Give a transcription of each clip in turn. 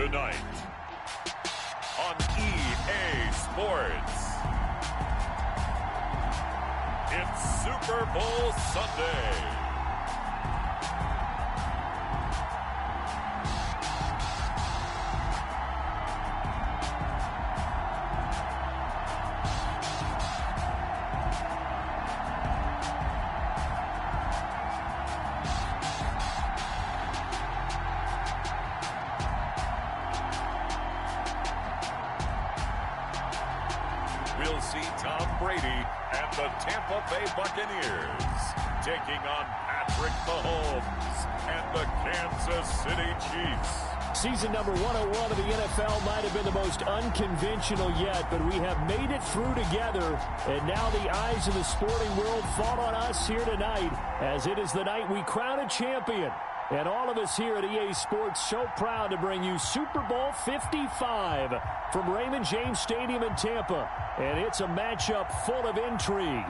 Tonight on EA Sports, it's Super Bowl Sunday. We'll see Tom Brady and the Tampa Bay Buccaneers taking on Patrick Mahomes and the Kansas City Chiefs. Season number 101 of the NFL might have been the most unconventional yet, but we have made it through together, and now the eyes of the sporting world fall on us here tonight, as it is the night we crown a champion. And all of us here at EA Sports so proud to bring you Super Bowl 55 from Raymond James Stadium in Tampa. And it's a matchup full of intrigue.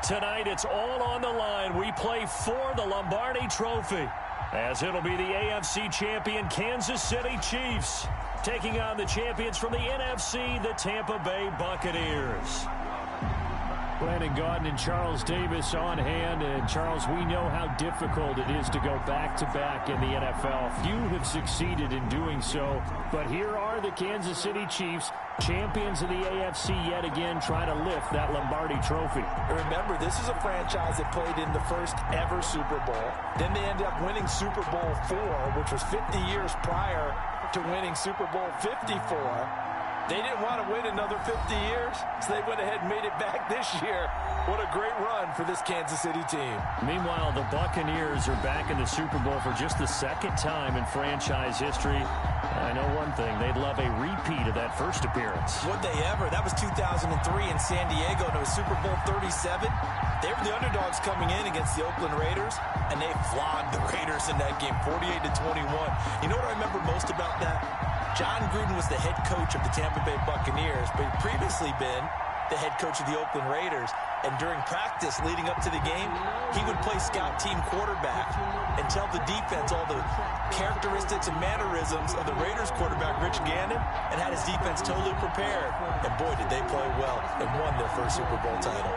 Tonight it's all on the line. We play for the Lombardi Trophy, as it'll be the AFC champion Kansas City Chiefs taking on the champions from the NFC, the Tampa Bay Buccaneers. Brandon Gaudin and Charles Davis on hand. And, Charles, we know how difficult it is to go back-to-back in the NFL. Few have succeeded in doing so. But here are the Kansas City Chiefs, champions of the AFC yet again, trying to lift that Lombardi Trophy. Remember, this is a franchise that played in the first ever Super Bowl. Then they ended up winning Super Bowl IV, which was 50 years prior to winning Super Bowl 54. They didn't want to win another 50 years, so they went ahead and made it back this year. What a great run for this Kansas City team. Meanwhile, the Buccaneers are back in the Super Bowl for just the second time in franchise history. I know one thing, they'd love a repeat of that first appearance. Would they ever? That was 2003 in San Diego, and it was Super Bowl 37. They were the underdogs coming in against the Oakland Raiders, and they flogged the Raiders in that game, 48-21. You know what I remember most about that? John Gruden was the head coach of the Tampa Bay Buccaneers, but he'd previously been the head coach of the Oakland Raiders. And during practice leading up to the game, he would play scout team quarterback and tell the defense all the characteristics and mannerisms of the Raiders quarterback, Rich Gannon, and had his defense totally prepared. And boy, did they play well and won their first Super Bowl title.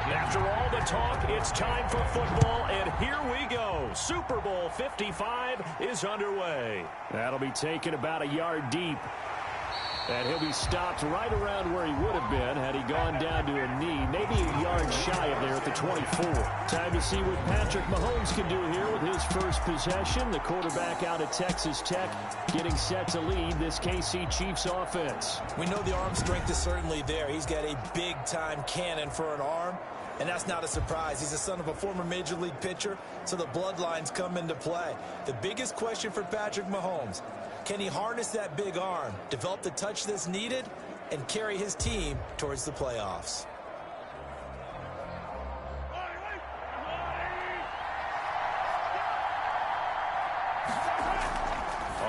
After all the talk, it's time for football, and here we go. Super Bowl 55 is underway. That'll be taken about a yard deep. And he'll be stopped right around where he would have been had he gone down to a knee, maybe a yard shy of there at the 24. Time to see what Patrick Mahomes can do here with his first possession. The quarterback out of Texas Tech getting set to lead this KC Chiefs offense. We know the arm strength is certainly there. He's got a big-time cannon for an arm, and that's not a surprise. He's the son of a former Major League pitcher, so the bloodlines come into play. The biggest question for Patrick Mahomes: can he harness that big arm, develop the touch that's needed, and carry his team towards the playoffs?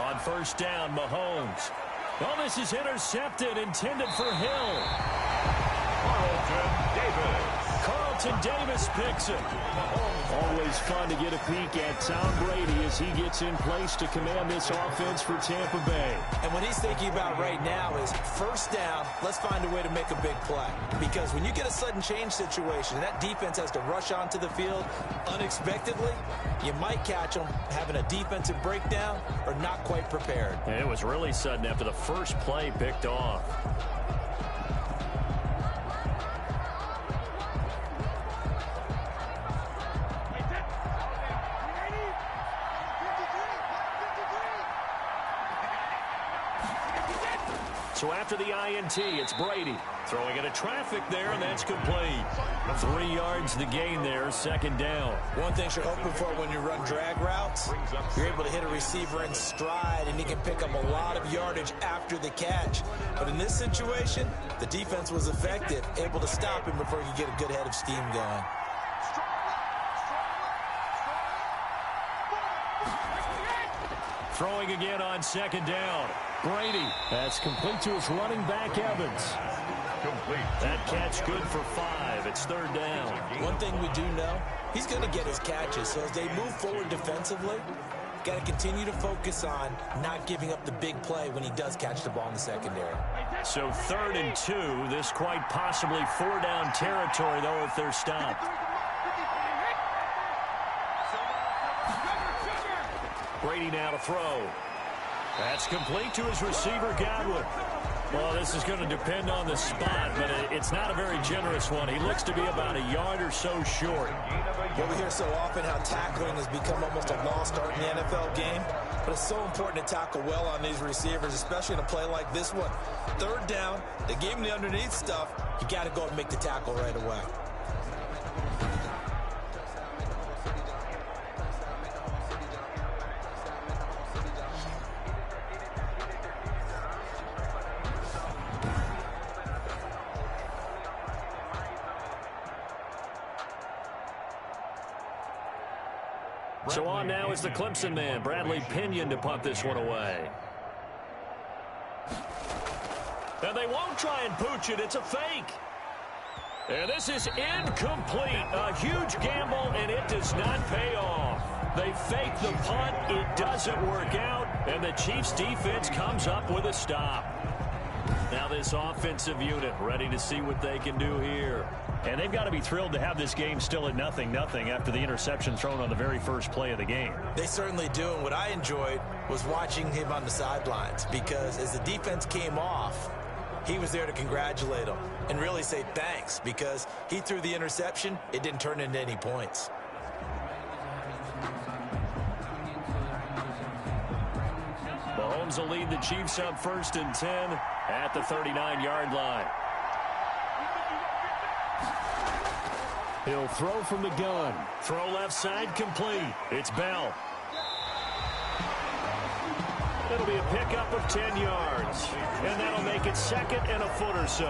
On first down, Mahomes. Oh, this is intercepted, intended for Hill. Carlton Davis picks it. Always fun to get a peek at Tom Brady as he gets in place to command this offense for Tampa Bay. And what he's thinking about right now is first down, let's find a way to make a big play. Because when you get a sudden change situation and that defense has to rush onto the field unexpectedly, you might catch them having a defensive breakdown or not quite prepared. And it was really sudden after the first play picked off. So after the INT, it's Brady throwing into traffic there, and that's complete. 3 yards the gain there, second down. One thing you're hoping for when you run drag routes, you're able to hit a receiver in stride, and he can pick up a lot of yardage after the catch. But in this situation, the defense was effective, able to stop him before he could get a good head of steam going. Throwing again on second down. Brady, that's complete to his running back, Evans. complete. That catch good for 5. It's third down. One thing we do know, he's going to get his catches. So as they move forward defensively, got to continue to focus on not giving up the big play when he does catch the ball in the secondary. So 3rd and 2. This quite possibly 4-down territory, though, if they're stopped. Brady now to throw. That's complete to his receiver, Godwin. Well, this is going to depend on the spot, but it's not a very generous one. He looks to be about a yard or so short. Well, we hear so often how tackling has become almost a lost art in the NFL game, but it's so important to tackle well on these receivers, especially in a play like this one. 3rd down, they gave him the underneath stuff. You got to go and make the tackle right away. So on now is the Clemson man, Bradley Pinion, to punt this one away. And they won't try and pooch it. It's a fake. And this is incomplete. A huge gamble, and it does not pay off. They fake the punt. It doesn't work out, and the Chiefs' defense comes up with a stop. Now this offensive unit ready to see what they can do here. And they've got to be thrilled to have this game still at 0-0 after the interception thrown on the very first play of the game. They certainly do, and what I enjoyed was watching him on the sidelines, because as the defense came off, he was there to congratulate them and really say thanks, because he threw the interception. It didn't turn into any points. Mahomes will lead the Chiefs up 1st and 10 at the 39-yard line. He'll throw from the gun. Throw left side complete. It's Bell. It'll be a pickup of 10 yards. And that'll make it 2nd and a foot or so.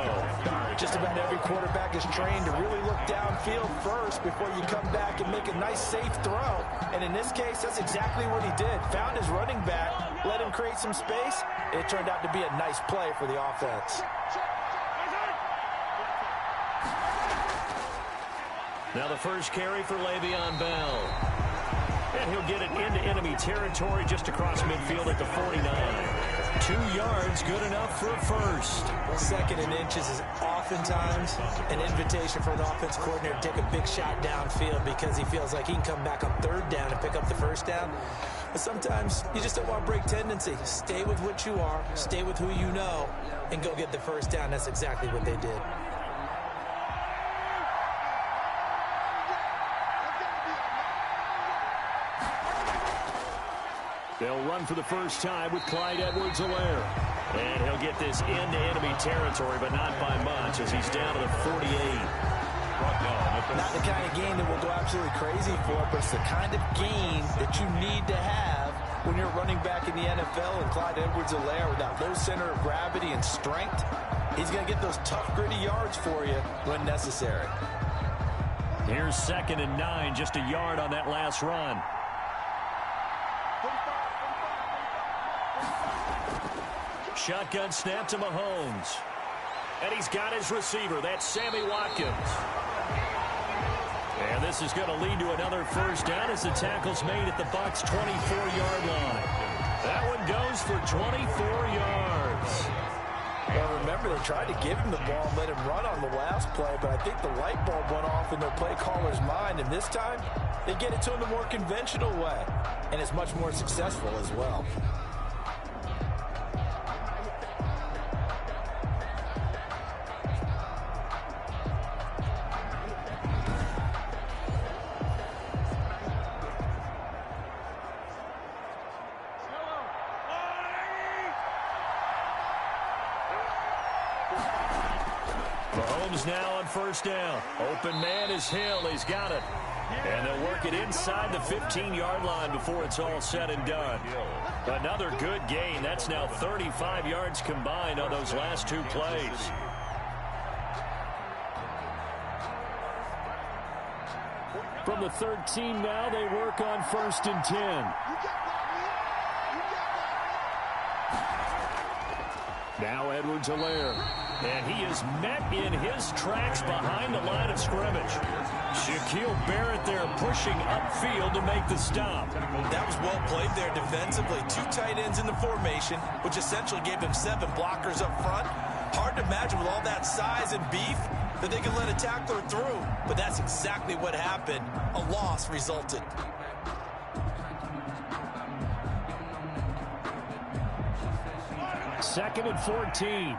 Just about every quarterback is trained to really look downfield first before you come back and make a nice, safe throw. And in this case, that's exactly what he did. Found his running back, let him create some space. It turned out to be a nice play for the offense. Now the first carry for Le'Veon Bell. And he'll get it into enemy territory just across midfield at the 49. 2 yards, good enough for a first. 2nd and inches is oftentimes an invitation for an offense coordinator to take a big shot downfield because he feels like he can come back on 3rd down and pick up the first down. But sometimes you just don't want to break tendency. Stay with what you are, stay with who you know, and go get the first down. That's exactly what they did. They'll run for the first time with Clyde Edwards-Helaire. And he'll get this into enemy territory, but not by much, as he's down to the 48. Not the kind of gain that will go absolutely crazy for, but it's the kind of gain that you need to have when you're running back in the NFL. And Clyde Edwards-Helaire, with that low center of gravity and strength, he's going to get those tough, gritty yards for you when necessary. Here's 2nd and 9, just a yard on that last run. Shotgun snap to Mahomes. And he's got his receiver. That's Sammy Watkins. And this is going to lead to another first down as the tackle's made at the Bucs' 24-yard line. That one goes for 24 yards. Well, remember, they tried to give him the ball and let him run on the last play, but I think the light bulb went off in their play caller's mind, and this time they get it to him the more conventional way, and it's much more successful as well. Mahomes now on first down. Open man is Hill. He's got it. And they'll work it inside the 15-yard line before it's all said and done. Another good gain. That's now 35 yards combined on those last 2 plays. From the 13 now, they work on 1st and 10. Now Edwards-Helaire. And he is met in his tracks behind the line of scrimmage. Shaquille Barrett there pushing upfield to make the stop. That was well played there defensively. 2 tight ends in the formation, which essentially gave them 7 blockers up front. Hard to imagine with all that size and beef that they could let a tackler through. But that's exactly what happened. A loss resulted. Second and 14.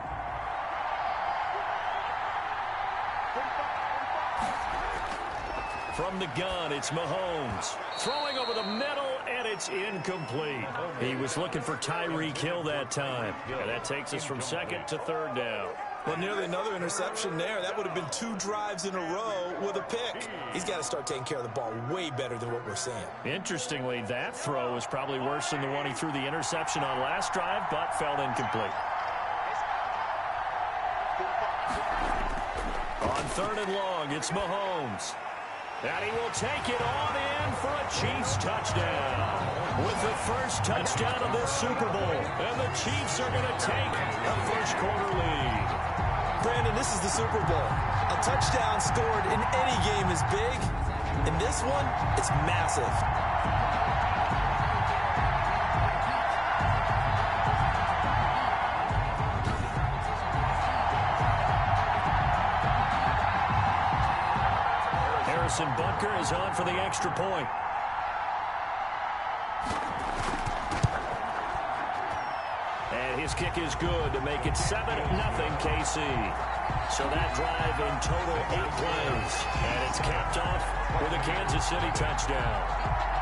From the gun, it's Mahomes. Throwing over the middle, and it's incomplete. He was looking for Tyreek Hill that time. And that takes us from second to third down. Well, nearly another interception there. That would have been 2 drives in a row with a pick. He's got to start taking care of the ball way better than what we're seeing. Interestingly, that throw was probably worse than the one he threw the interception on last drive, but fell incomplete. On third and long, it's Mahomes. And he will take it on in for a Chiefs touchdown. With the first touchdown of this Super Bowl. And the Chiefs are going to take the first quarter lead. Brandon, this is the Super Bowl. A touchdown scored in any game is big. In this one, it's massive. Bunker is on for the extra point. And his kick is good to make it 7-0 KC. So that drive in total 8 plays. And it's capped off with a Kansas City touchdown.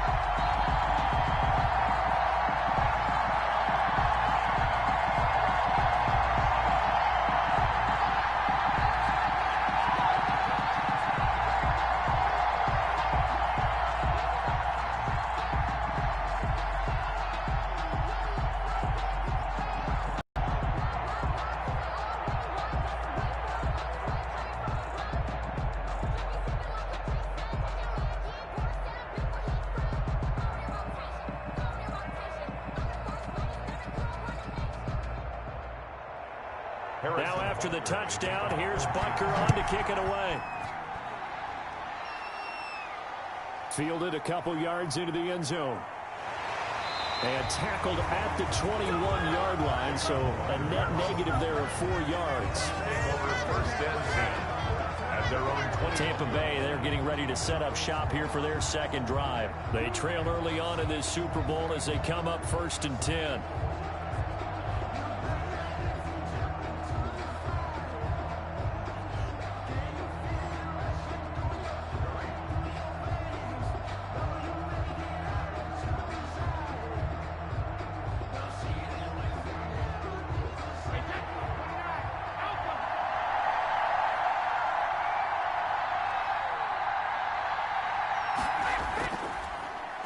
Now after the touchdown, here's Bunker on to kick it away. Fielded a couple yards into the end zone. And tackled at the 21-yard line, so a net negative there of 4 yards. Tampa Bay, they're getting ready to set up shop here for their second drive. They trail early on in this Super Bowl as they come up 1st and 10.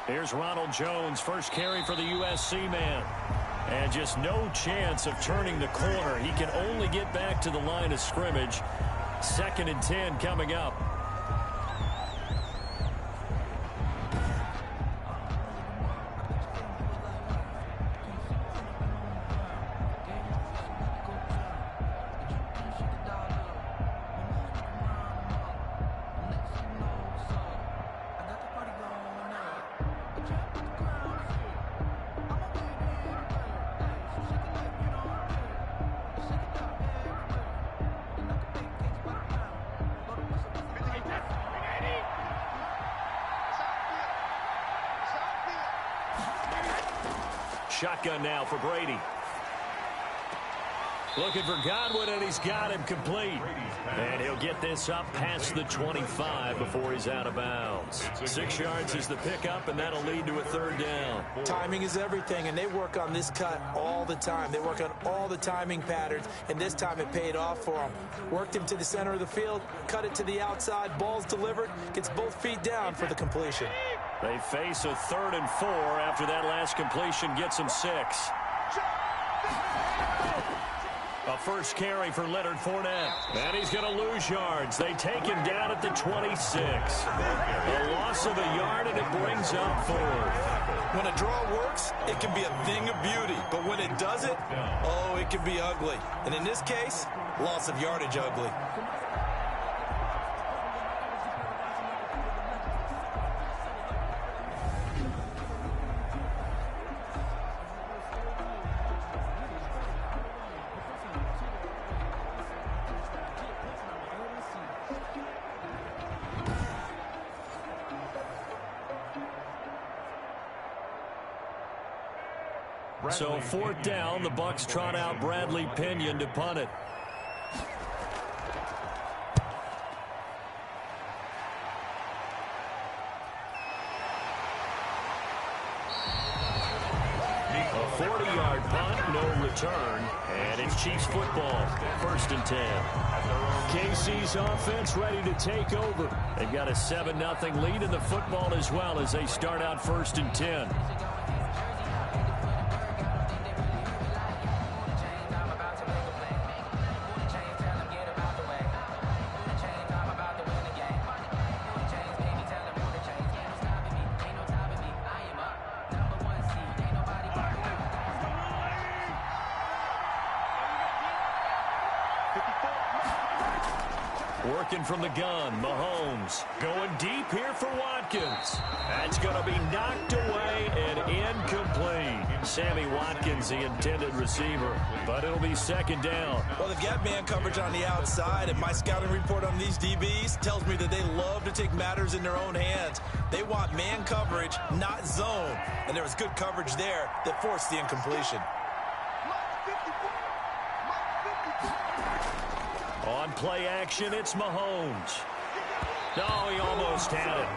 Here's Ronald Jones, first carry for the USC man. And just no chance of turning the corner. He can only get back to the line of scrimmage. 2nd and 10 coming up. Shotgun now for Brady. Looking for Godwin, and he's got him complete. And he'll get this up past the 25 before he's out of bounds. 6 yards is the pickup, and that'll lead to a 3rd down. Timing is everything, and they work on this cut all the time. They work on all the timing patterns, and this time it paid off for them. Worked him to the center of the field, cut it to the outside, ball's delivered, gets both feet down for the completion. They face a 3rd and 4 after that last completion gets them 6. A first carry for Leonard Fournette. And he's going to lose yards. They take him down at the 26. A loss of a yard, and it brings up 4th. When a draw works, it can be a thing of beauty. But when it doesn't, oh, it can be ugly. And in this case, loss of yardage ugly. So 4th down, the Bucs trot out Bradley Pinion to punt it. A 40-yard punt, no return, and it's Chiefs football. 1st and 10. KC's offense ready to take over. They've got a 7-0 lead in the football as well as they start out 1st and 10. Working from the gun, Mahomes going deep here for Watkins. That's going to be knocked away and incomplete. Sammy Watkins, the intended receiver, but it'll be 2nd down. Well, they've got man coverage on the outside, and my scouting report on these DBs tells me that they love to take matters in their own hands. They want man coverage, not zone, and there was good coverage there that forced the incompletion. On play action, it's Mahomes. No, he almost had it.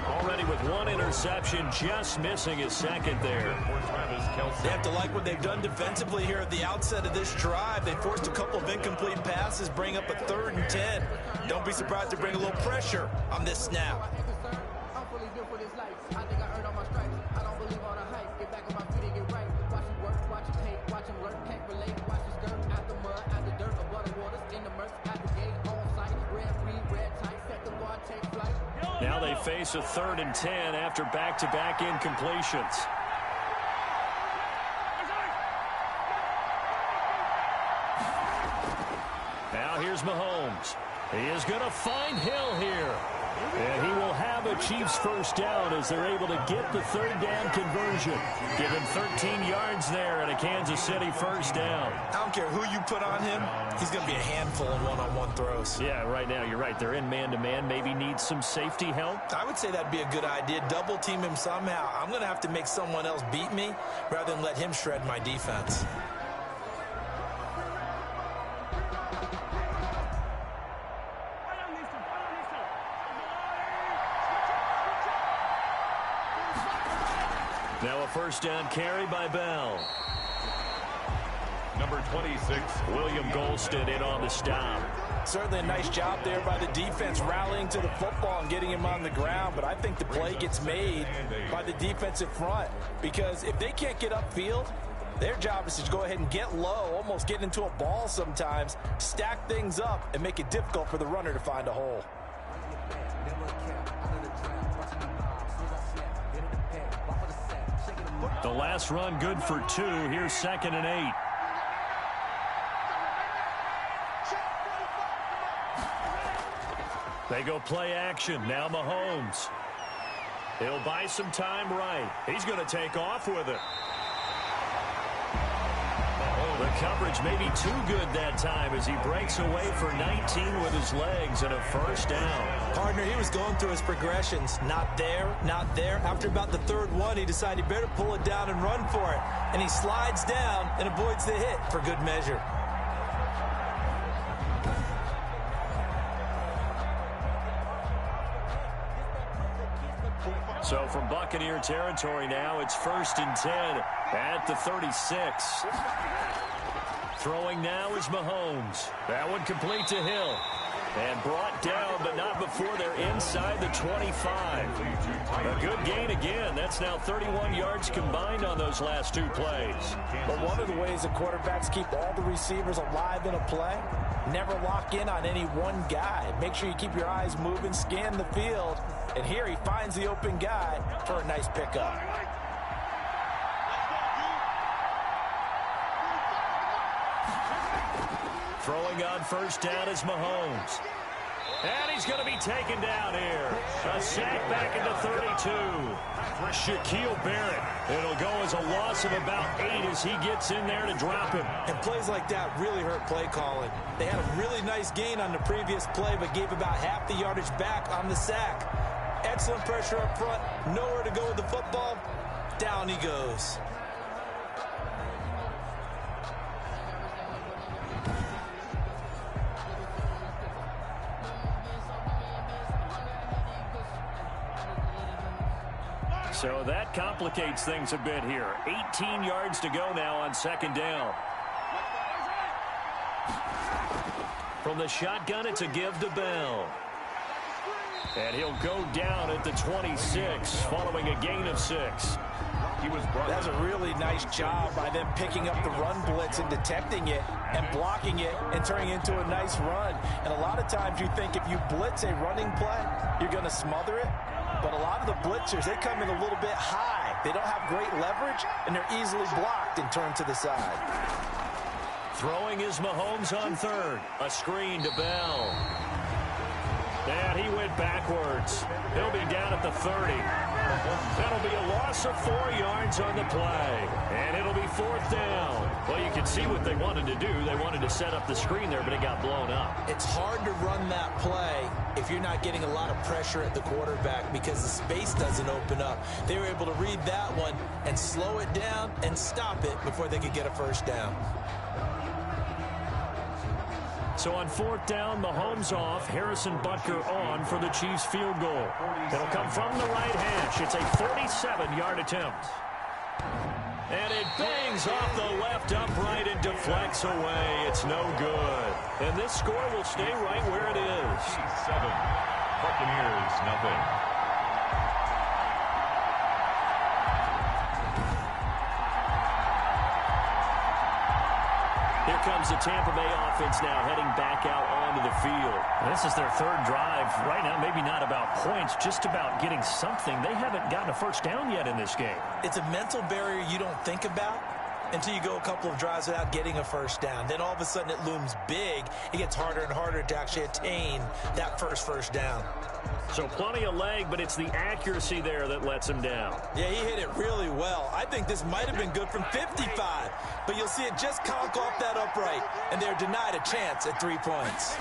Already with 1 interception, just missing his 2nd there. They have to like what they've done defensively here at the outset of this drive. They forced a couple of incomplete passes, bring up a 3rd and 10. Don't be surprised to bring a little pressure on this snap. Now they face a 3rd and 10 after back-to-back incompletions. Now here's Mahomes. He is going to find Hill here. And he will have a Chiefs 1st down as they're able to get the 3rd down conversion. Give him 13 yards there and a Kansas City 1st down. I don't care who you put on him. He's going to be a handful in one-on-one throws. Yeah, right now you're right. They're in man-to-man. Maybe need some safety help. I would say that'd be a good idea. Double team him somehow. I'm going to have to make someone else beat me rather than let him shred my defense. Now a 1st down carry by Bell. Number 26, William Golston in on the stop. Certainly a nice job there by the defense rallying to the football and getting him on the ground, but I think the play gets made by the defensive front because if they can't get upfield, their job is to go ahead and get low, almost get into a ball sometimes, stack things up, and make it difficult for the runner to find a hole. The last run good for 2. Here's 2nd and 8. They go play action. Now Mahomes. He'll buy some time right. He's going to take off with it. The coverage may be too good that time as he breaks away for 19 with his legs and a 1st down. Partner, he was going through his progressions. Not there, not there. After about the 3rd one, he decided he better pull it down and run for it. And he slides down and avoids the hit for good measure. So from Buccaneer territory now, it's 1st and 10 at the 36. Throwing now is Mahomes. That one complete to Hill. And brought down, but not before they're inside the 25. A good gain again. That's now 31 yards combined on those last two plays. But one of the ways the quarterbacks keep all the receivers alive in a play, never lock in on any one guy. Make sure you keep your eyes moving, scan the field. And here he finds the open guy for a nice pickup. Throwing on first down is Mahomes. And he's going to be taken down here. A sack back into 32 for Shaquille Barrett. It'll go as a loss of about 8 as he gets in there to drop him. And plays like that really hurt play calling. They had a really nice gain on the previous play, but gave about half the yardage back on the sack. Excellent pressure up front. Nowhere to go with the football. Down he goes. So that complicates things a bit here. 18 yards to go now on second down. From the shotgun, it's a give to Bell. And he'll go down at the 26 following a gain of 6. That's a really nice job by them picking up the run blitz and detecting it and blocking it and turning it into a nice run. And a lot of times you think if you blitz a running play, you're going to smother it. But a lot of the blitzers, they come in a little bit high. They don't have great leverage, and they're easily blocked and turned to the side. Throwing is Mahomes on third. A screen to Bell. And he went backwards. He'll be down at the 30. That'll be a loss of 4 yards on the play. And it'll be fourth down. Well, you can see what they wanted to do. They wanted to set up the screen there, but it got blown up. It's hard to run that play if you're not getting a lot of pressure at the quarterback because the space doesn't open up. They were able to read that one and slow it down and stop it before they could get a first down. So on fourth down, Mahomes off, Harrison Butker on for the Chiefs field goal. It'll come from the right hash. It's a 47-yard attempt. And it bangs off the left upright and deflects away. It's no good. And this score will stay right where it is. 7, Buccaneers, nothing. Here comes the Tampa Bay offense now heading back out onto the field. This is their third drive. Right now, maybe not about points, just about getting something. They haven't gotten a first down yet in this game. It's a mental barrier you don't think about until you go a couple of drives without getting a first down. Then all of a sudden it looms big. It gets harder and harder to actually attain that first down. So plenty of leg, but it's the accuracy there that lets him down. Yeah, he hit it really well. I think this might have been good from 55, but you'll see it just conk off that upright, and they're denied a chance at 3 points.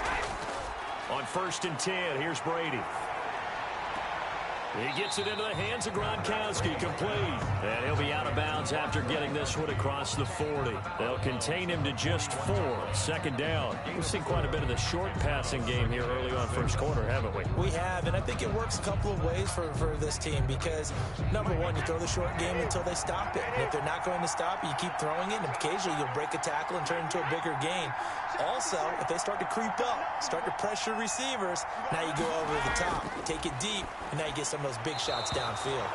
On 1st and 10, here's Brady. He gets it into the hands of Gronkowski, complete. And he'll be out of bounds after getting this one across the 40. They'll contain him to just 4. Second down. We've seen quite a bit of the short passing game here early on first quarter, haven't we? We have, and I think it works a couple of ways for this team because, number one, you throw the short game until they stop it. And if they're not going to stop it, you keep throwing it, and occasionally you'll break a tackle and turn it into a bigger gain. Also, if they start to creep up, start to pressure receivers, now you go over the top, take it deep, and now you get some of those big shots downfield.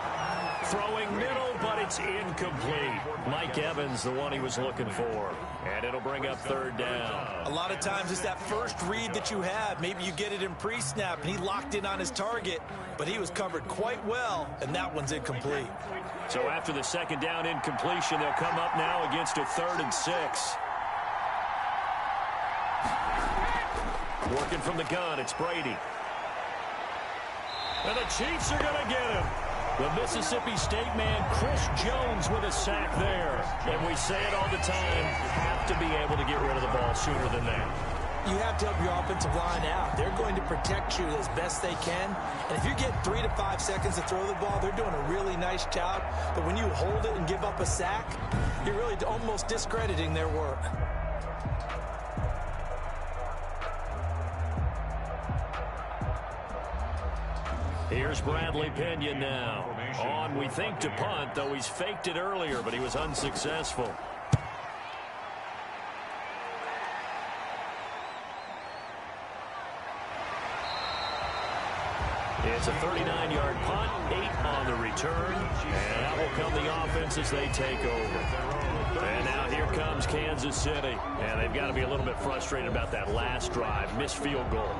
Throwing middle, but it's incomplete. Mike Evans, the one he was looking for. And it'll bring up third down. A lot of times it's that first read that you have. Maybe you get it in pre-snap, and he locked in on his target, but he was covered quite well, and that one's incomplete. So after the second down incompletion, they'll come up now against a 3rd and 6. Working from the gun, it's Brady. And the Chiefs are going to get him. The Mississippi State man, Chris Jones, with a sack there. And we say it all the time, have to be able to get rid of the ball sooner than that. You have to help your offensive line out. They're going to protect you as best they can. And if you get 3 to 5 seconds to throw the ball, they're doing a really nice job. But when you hold it and give up a sack, you're really almost discrediting their work. Here's Bradley Pinion now. On, we think, to punt, though he's faked it earlier, but he was unsuccessful. It's a 39-yard punt, 8 on the return, and that will come the offense as they take over. And now here comes Kansas City, and they've got to be a little bit frustrated about that last drive, missed field goal.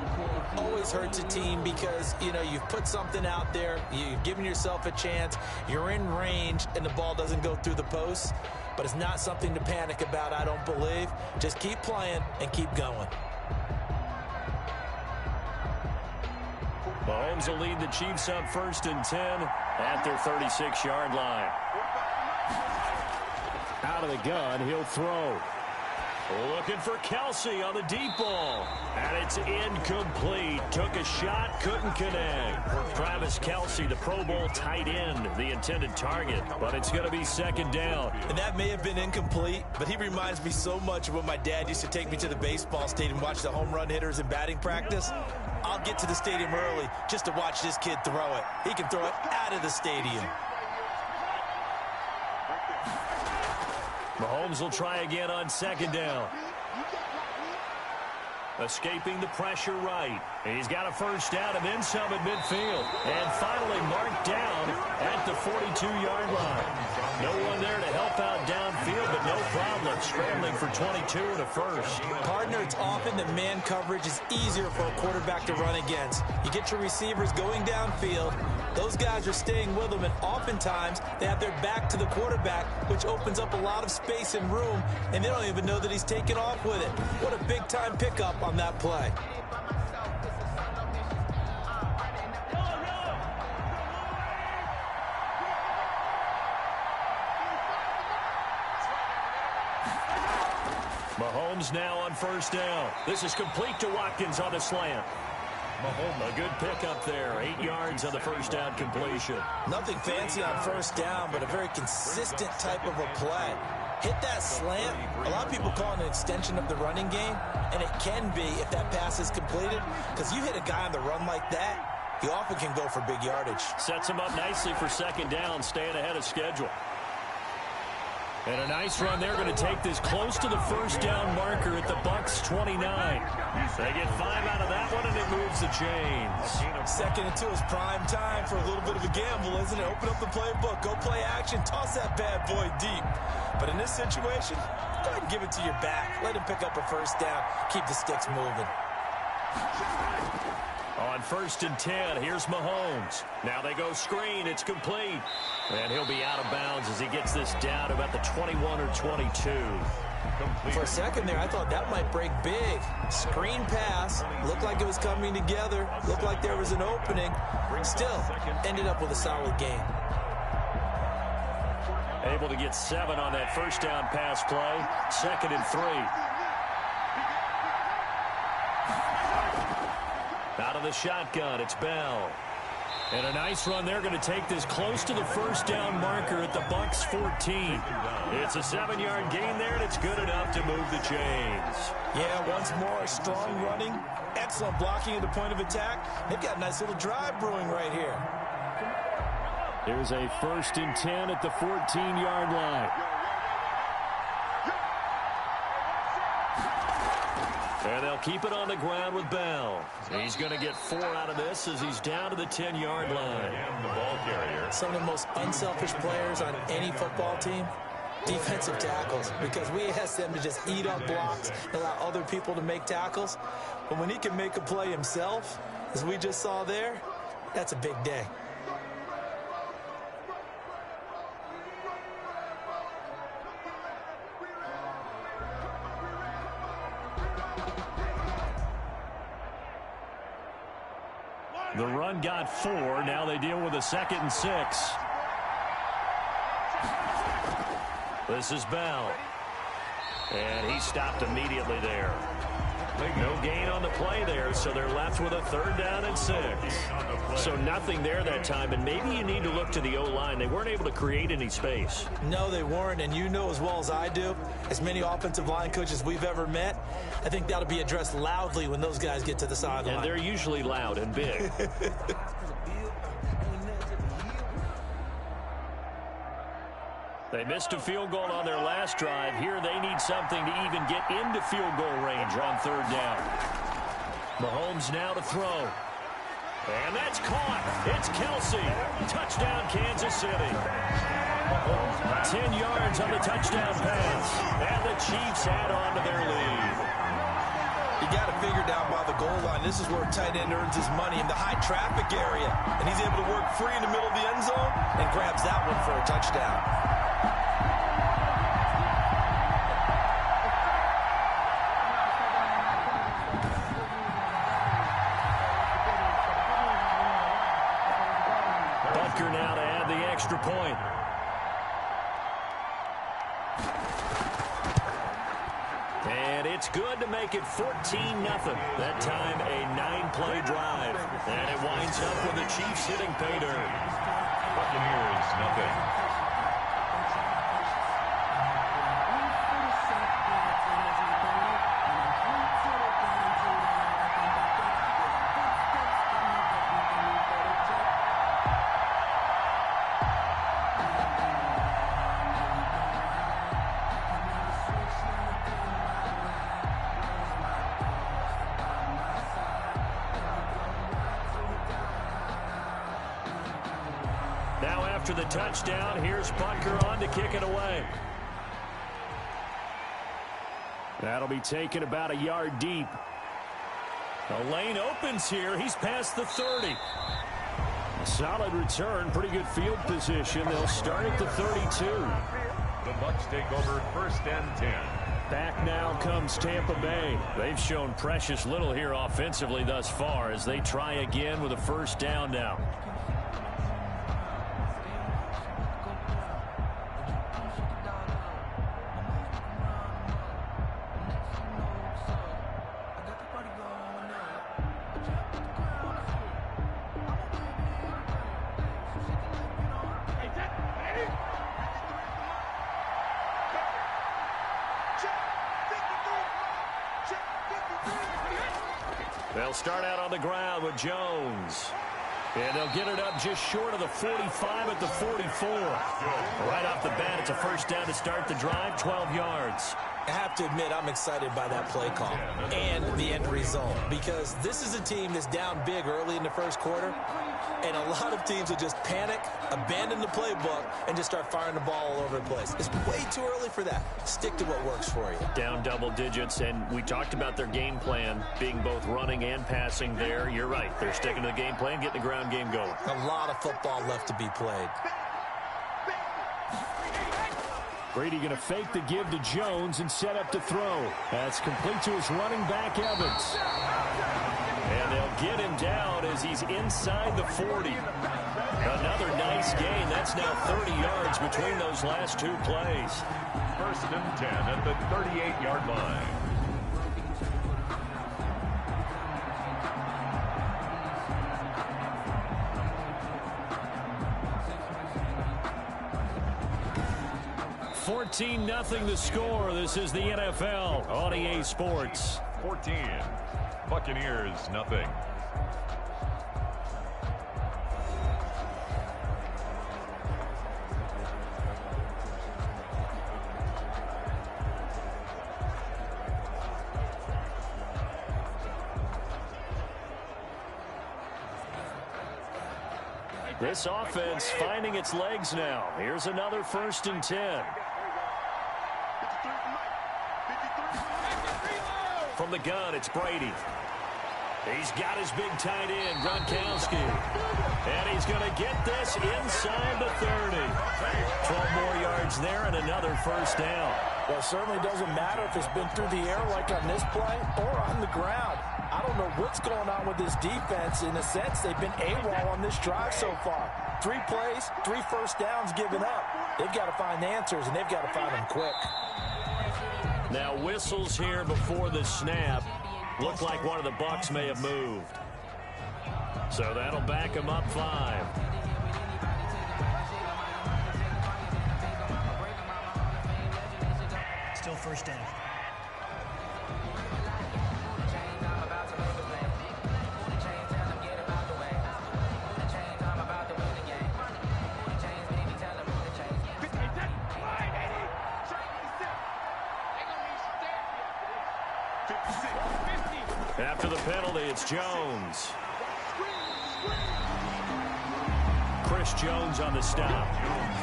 Always hurts a team because, you know, you've put something out there, you've given yourself a chance, you're in range, and the ball doesn't go through the posts. But it's not something to panic about, I don't believe. Just keep playing and keep going. Mahomes will lead the Chiefs up 1st and 10 at their 36-yard line. Out of the gun, he'll throw. Looking for Kelsey on the deep ball. And it's incomplete. Took a shot, couldn't connect. Travis Kelsey, the Pro Bowl tight end, the intended target. But it's going to be 2nd down. And that may have been incomplete, but he reminds me so much of when my dad used to take me to the baseball stadium and watch the home run hitters in batting practice. I'll get to the stadium early just to watch this kid throw it. He can throw it out of the stadium. Mahomes will try again on 2nd down. Escaping the pressure right. He's got a 1st down and then some at midfield. And finally marked down at the 42-yard line. No one there to help out downfield, but no problem. Scrambling for 22 and a 1st. Partner, it's often that man coverage is easier for a quarterback to run against. You get your receivers going downfield. Those guys are staying with them, and oftentimes they have their back to the quarterback, which opens up a lot of space and room, and they don't even know that he's taken off with it. What a big-time pickup on that play. Mahomes now on 1st down. This is complete to Watkins on the slant. Mahomes, a good pickup there. 8 yards on the 1st down completion. Nothing fancy on 1st down, but a very consistent type of a play. Hit that slant. A lot of people call it an extension of the running game, and it can be if that pass is completed, because you hit a guy on the run like that, he often can go for big yardage. Sets him up nicely for 2nd down, staying ahead of schedule. And a nice run. They're going to take this close to the 1st down marker at the Bucs 29. They get 5 out of that one, and it moves the chains. 2nd and 2 is prime time for a little bit of a gamble, isn't it? Open up the playbook, go play action, toss that bad boy deep. But in this situation, go ahead and give it to your back. Let him pick up a 1st down. Keep the sticks moving. On 1st and 10, here's Mahomes. Now they go screen. It's complete. And he'll be out of bounds as he gets this down to about the 21 or 22. For a second there, I thought that might break big. Screen pass. Looked like it was coming together. Looked like there was an opening. Still, ended up with a solid game. Able to get 7 on that 1st down pass play. 2nd and 3. Out of the shotgun, it's Bell. And a nice run. They're going to take this close to the 1st down marker at the Bucs 14. It's a 7-yard gain there, and it's good enough to move the chains. Yeah, once more, strong running, excellent blocking at the point of attack. They've got a nice little drive brewing right here. There's a 1st and 10 at the 14-yard line. And they'll keep it on the ground with Bell. He's going to get 4 out of this as he's down to the 10-yard line. And the ball carrier. Some of the most unselfish players on any football team, defensive tackles, because we ask them to just eat up blocks and allow other people to make tackles. But when he can make a play himself, as we just saw there, that's a big day. The run got 4. Now they deal with a 2nd and 6. This is Bell. And he stopped immediately there. No gain on the play there, so they're left with a 3rd down and 6. So nothing there that time, and maybe you need to look to the O-line. They weren't able to create any space. No, they weren't, and you know as well as I do, as many offensive line coaches we've ever met, I think that'll be addressed loudly when those guys get to the sideline. And they're usually loud and big. They missed a field goal on their last drive. Here they need something to even get into field goal range on 3rd down. Mahomes now to throw. And that's caught. It's Kelsey. Touchdown, Kansas City. 10 yards on the touchdown pass. And the Chiefs add on to their lead. You got to figure down by the goal line. This is where a tight end earns his money in the high traffic area. And he's able to work free in the middle of the end zone and grabs that one for a touchdown. Now to add the extra point. And it's good to make it 14-0. That time a 9-play drive. And it winds up with the Chiefs hitting pay dirt. Buccaneers, nothing. Now after the touchdown, here's Butker on to kick it away. That'll be taken about a yard deep. The lane opens here. He's past the 30. A solid return, pretty good field position. They'll start at the 32. The Bucs take over 1st and 10. Back now comes Tampa Bay. They've shown precious little here offensively thus far as they try again with a first down now. They'll start out on the ground with Jones. And they'll get it up just short of the 45 at the 44. Right off the bat, it's a first down to start the drive, 12 yards. I have to admit, I'm excited by that play call and the end result because this is a team that's down big early in the first quarter, and a lot of teams will just panic, abandon the playbook, and just start firing the ball all over the place. It's way too early for that. Stick to what works for you. Down double digits, and we talked about their game plan being both running and passing there. You're right. They're sticking to the game plan, getting the ground game going. A lot of football left to be played. Brady going to fake the give to Jones and set up to throw. That's complete to his running back, Evans. And they'll get him down as he's inside the 40. Another nice gain. That's now 30 yards between those last two plays. 1st and 10 at the 38-yard line. Nothing the score. This is the NFL on EA Sports. 14. Buccaneers, nothing. This offense finding its legs now. Here's another 1st and 10. From the gun, it's Brady. He's got his big tight end, Gronkowski. And he's going to get this inside the 30. 12 more yards there and another first down. Well, it certainly doesn't matter if it's been through the air like on this play or on the ground. I don't know what's going on with this defense. In a sense, they've been AWOL on this drive so far. 3 plays, 3 first downs given up. They've got to find answers, and they've got to find them quick. Now whistles here before the snap. Looked like one of the Bucs may have moved. So that'll back him up 5. Still first down. After the penalty, it's Jones. Chris Jones on the stop.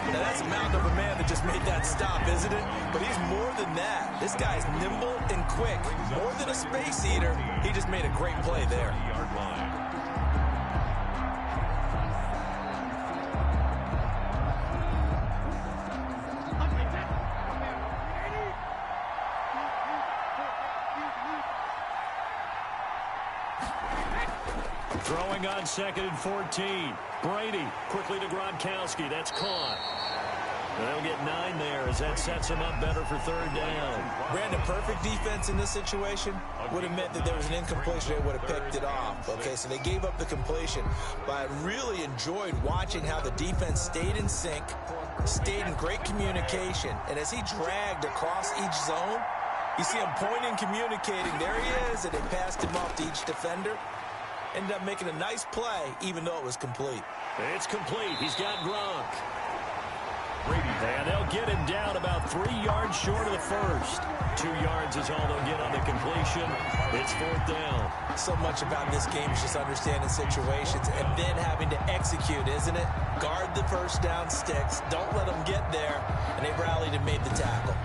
Now that's a mountain of a man that just made that stop, isn't it? But he's more than that. This guy's nimble and quick. More than a space eater. He just made a great play there. Throwing on 2nd and 14. Brady quickly to Gronkowski. That's caught. They'll get 9 there as that sets them up better for 3rd down. Brandon, perfect defense in this situation would have meant that there was an incompletion. They would have picked it off. Okay, so they gave up the completion. But I really enjoyed watching how the defense stayed in sync, stayed in great communication. And as he dragged across each zone, you see him pointing, communicating. There he is, and they passed him off to each defender. Ended up making a nice play, even though it was complete. It's complete. He's got Gronk. And they'll get him down about 3 yards short of the first. 2 yards is all they'll get on the completion. It's 4th down. So much about this game is just understanding situations and then having to execute, isn't it? Guard the first down sticks. Don't let them get there. And they rallied and made the tackle.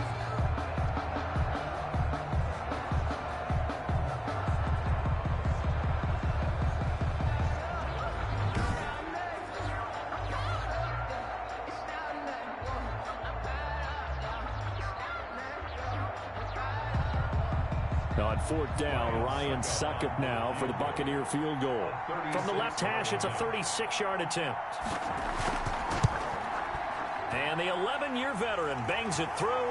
On 4th down, Ryan Succop now for the Buccaneer field goal. From the left hash, it's a 36-yard attempt. And the 11-year veteran bangs it through.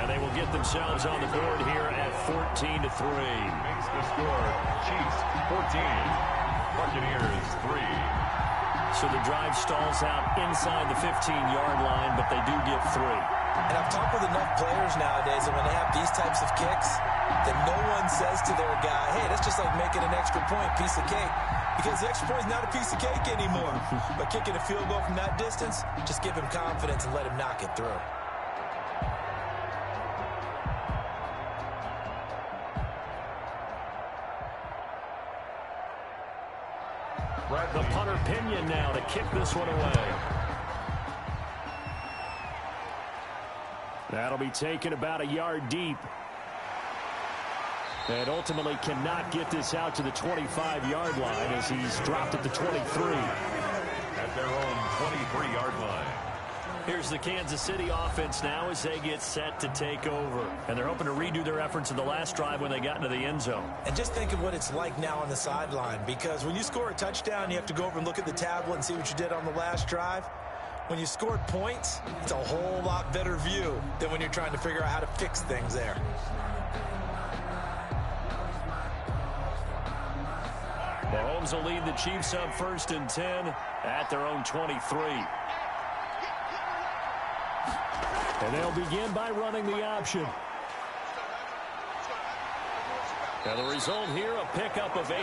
And they will get themselves on the board here at 14-3. Makes the score. Chiefs 14. Buccaneers 3. So the drive stalls out inside the 15-yard line, but they do get 3. And I've talked with enough players nowadays, and when they have these types of kicks, that no one says to their guy, hey, that's just like making an extra point, piece of cake. Because the extra point is not a piece of cake anymore. But kicking a field goal from that distance, just give him confidence and let him knock it through. The punter Pinion now to kick this one away. That'll be taken about a yard deep. And ultimately cannot get this out to the 25-yard line as he's dropped at the 23. At their own 23-yard line. Here's the Kansas City offense now as they get set to take over. And they're hoping to redo their efforts in the last drive when they got into the end zone. And just think of what it's like now on the sideline, because when you score a touchdown, you have to go over and look at the tablet and see what you did on the last drive. When you scored points, it's a whole lot better view than when you're trying to figure out how to fix things there. Mahomes will lead the Chiefs up 1st and 10 at their own 23. And they'll begin by running the option. Now the result here, a pickup of 8.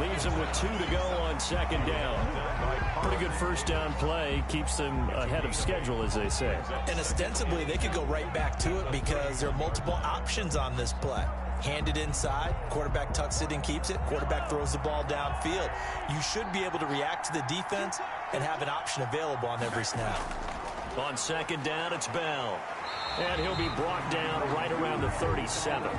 Leaves them with 2 to go on 2nd down. Pretty good first down play. Keeps them ahead of schedule, as they say. And ostensibly, they could go right back to it because there are multiple options on this play. Handed inside, quarterback tucks it and keeps it, quarterback throws the ball downfield. You should be able to react to the defense and have an option available on every snap. On 2nd down, it's Bell. And he'll be brought down right around the 37.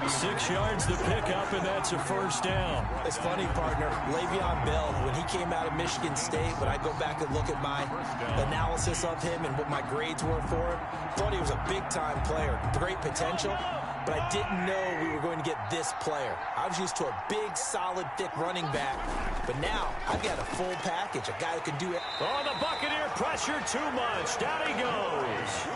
6 yards to pick up, and that's a first down. It's funny, partner. Le'Veon Bell, when he came out of Michigan State, when I go back and look at my analysis of him and what my grades were for him, thought he was a big-time player, great potential, but I didn't know we were going to get this player. I was used to a big, solid, thick running back, but now I've got a full package, a guy who can do it. Oh, the Buccaneer pressure too much. Down he goes.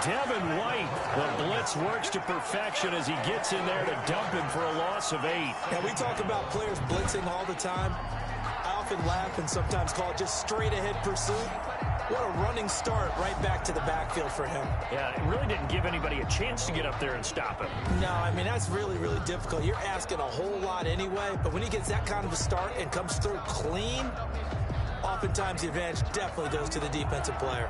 Devin White, the blitz works to perfection as he gets in there to dump him for a loss of 8. Now, we talk about players blitzing all the time. I often laugh and sometimes call it just straight-ahead pursuit. What a running start right back to the backfield for him. Yeah, it really didn't give anybody a chance to get up there and stop him. No, I mean, that's really, really difficult. You're asking a whole lot anyway, but when he gets that kind of a start and comes through clean, oftentimes the advantage definitely goes to the defensive player.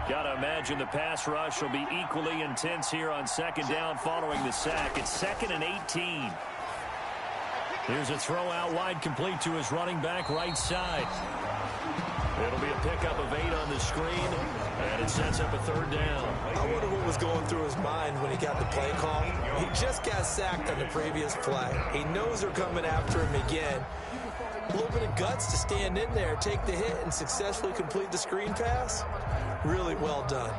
Got to imagine the pass rush will be equally intense here on 2nd down following the sack. It's 2nd and 18. Here's a throw out wide complete to his running back right side. It'll be a pickup of 8 on the screen, and it sets up a 3rd down. I wonder what was going through his mind when he got the play call. He just got sacked on the previous play. He knows they're coming after him again. A little bit of guts to stand in there, take the hit, and successfully complete the screen pass. Really well done.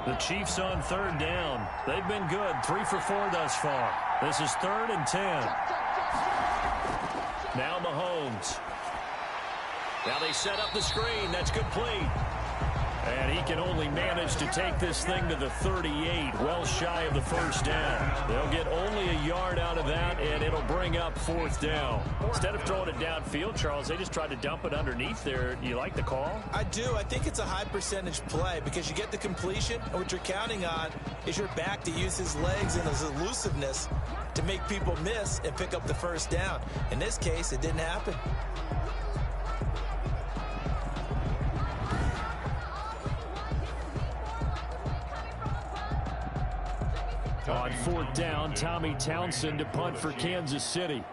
The Chiefs on 3rd down. They've been good, 3 for 4 thus far. This is 3rd and 10. Now Mahomes. Now they set up the screen. That's complete. And he can only manage to take this thing to the 38, well shy of the 1st down. They'll get only a yard out of that, and it'll bring up 4th down. Instead of throwing it downfield, Charles, they just tried to dump it underneath there. Do you like the call? I do. I think it's a high percentage play because you get the completion, and what you're counting on is your back to use his legs and his elusiveness to make people miss and pick up the 1st down. In this case, it didn't happen. On 4th down, Tommy Townsend to punt for Kansas City.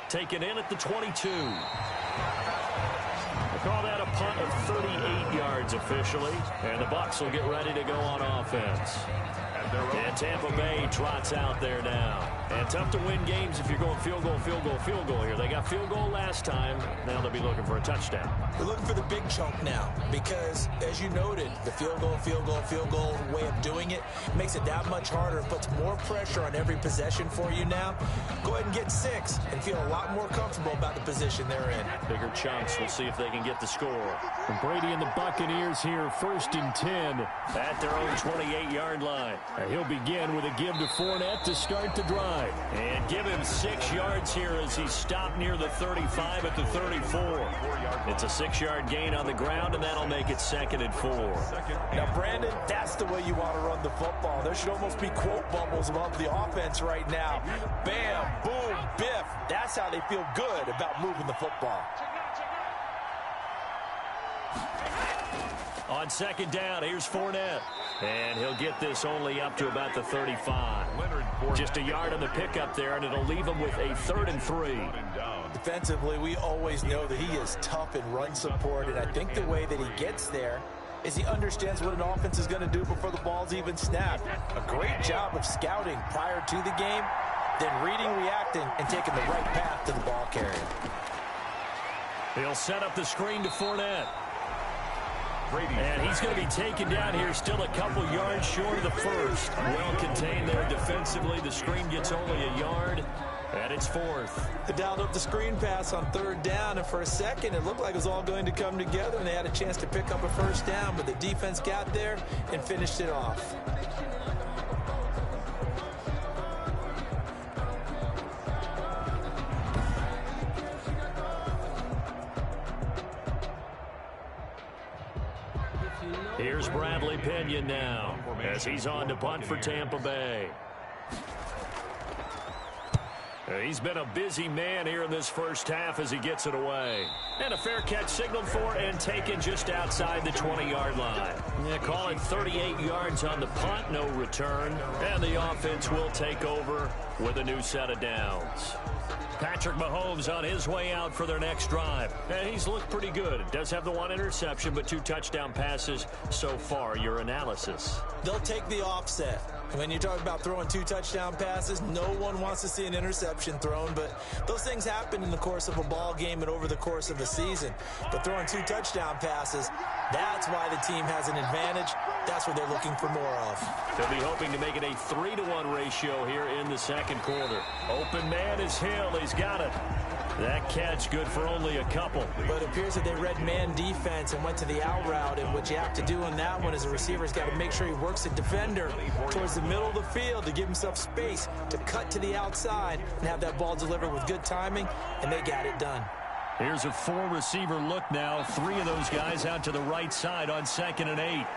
Taken in at the 22. We'll call that a punt of 38 yards officially, and the Bucs will get ready to go on offense. And Tampa Bay trots out there now. And tough to win games if you're going field goal, field goal, field goal here. They got field goal last time. Now they'll be looking for a touchdown. They're looking for the big chunk now because, as you noted, the field goal, field goal, field goal way of doing it makes it that much harder and puts more pressure on every possession for you now. Go ahead and get 6 and feel a lot more comfortable about the position they're in. Bigger chunks. We'll see if they can get the score. And Brady and the Buccaneers here 1st and 10 at their own 28-yard line. And he'll begin with a give to Fournette to start the drive. And give him 6 yards here as he stopped near the 35 at the 34. It's a 6-yard gain on the ground, and that'll make it 2nd and 4. Now, Brandon, that's the way you want to run the football. There should almost be quote bubbles above the offense right now. Bam, boom, biff. That's how they feel good about moving the football. On 2nd down, here's Fournette. And he'll get this only up to about the 35. Just a yard on the pickup there, and it'll leave him with a 3rd and 3. Defensively, we always know that he is tough in run support, and I think the way that he gets there is he understands what an offense is going to do before the ball's even snapped. A great job of scouting prior to the game, then reading, reacting, and taking the right path to the ball carrier. He'll set up the screen to Fournette. And he's going to be taken down here, still a couple yards short of the 1st. Well contained there defensively. The screen gets only a yard, and it's 4th. They dialed up the screen pass on 3rd down, and for a second it looked like it was all going to come together, and they had a chance to pick up a 1st down, but the defense got there and finished it off. Here's Bradley Pinion now as he's on to punt for Tampa Bay. He's been a busy man here in this 1st half as he gets it away. And a fair catch signaled for and taken just outside the 20-yard line. Yeah, call it 38 yards on the punt, no return. And the offense will take over with a new set of downs. Patrick Mahomes on his way out for their next drive. And he's looked pretty good. Does have the 1 interception, but 2 touchdown passes so far. Your analysis? They'll take the offset. When you talk about throwing 2 touchdown passes, no one wants to see an interception thrown, but those things happen in the course of a ball game and over the course of a season. But throwing 2 touchdown passes, that's why the team has an advantage. That's what they're looking for more of. They'll be hoping to make it a 3-to-1 ratio here in the 2nd quarter. Open man is Hill. He's got it. That catch good for only a couple. But it appears that they read man defense and went to the out route, and what you have to do in that one as a receiver's got to make sure he works the defender towards the middle of the field to give himself space to cut to the outside and have that ball delivered with good timing, and they got it done. Here's a 4-receiver look now. 3 of those guys out to the right side on 2nd and 8.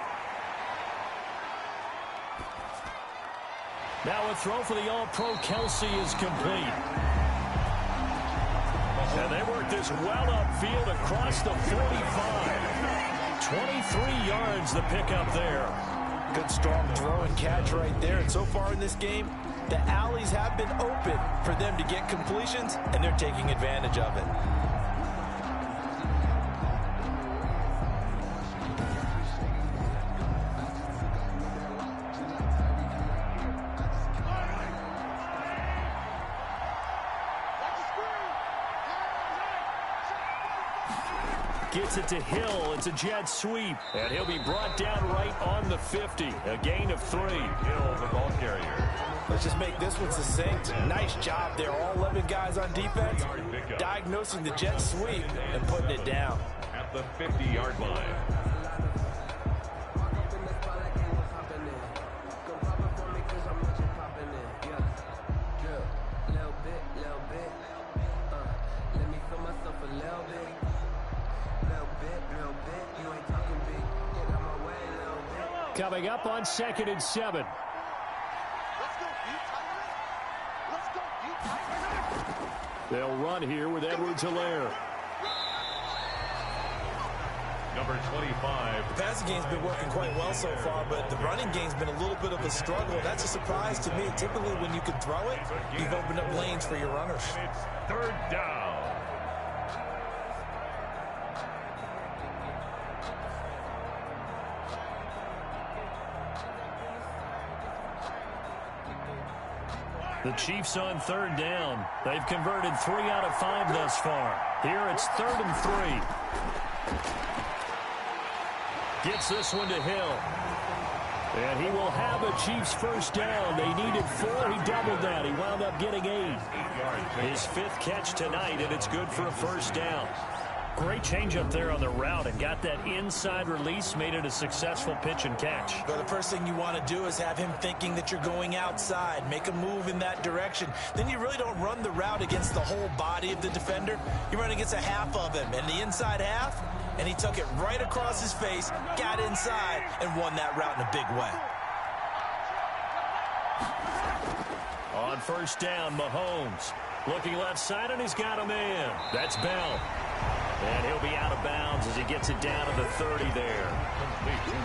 Now a throw for the All-Pro Kelsey is complete. And they work this well upfield across the 45. 23 yards the pickup there. Good, strong throw and catch right there. And so far in this game, the alleys have been open for them to get completions, and they're taking advantage of it. Gets it to Hill. It's a jet sweep. And he'll be brought down right on the 50. A gain of 3. Hill, the ball carrier. Let's just make this one succinct. Nice job there. All 11 guys on defense diagnosing the jet sweep and putting it down. At the 50-yard line. Coming up on 2nd and 7. They'll run here with Edwards-Helaire. Number 25. The passing game's been working quite well so far, but the running game's been a little bit of a struggle. That's a surprise to me. Typically, when you can throw it, you've opened up lanes for your runners. And it's 3rd down. The Chiefs on 3rd down. They've converted 3 out of 5 thus far. Here it's 3rd and 3. Gets this one to Hill. And he will have a Chiefs first down. They needed 4. He doubled that. He wound up getting 8. His 5th catch tonight, and it's good for a first down. Great change up there on the route and got that inside release, made it a successful pitch and catch. But the first thing you want to do is have him thinking that you're going outside, make a move in that direction. Then you really don't run the route against the whole body of the defender. You run against a half of him, and the inside half, and he took it right across his face, got inside, and won that route in a big way. On first down, Mahomes. Looking left side, and he's got a man. That's Bell. And he'll be out of bounds as he gets it down to the 30 there.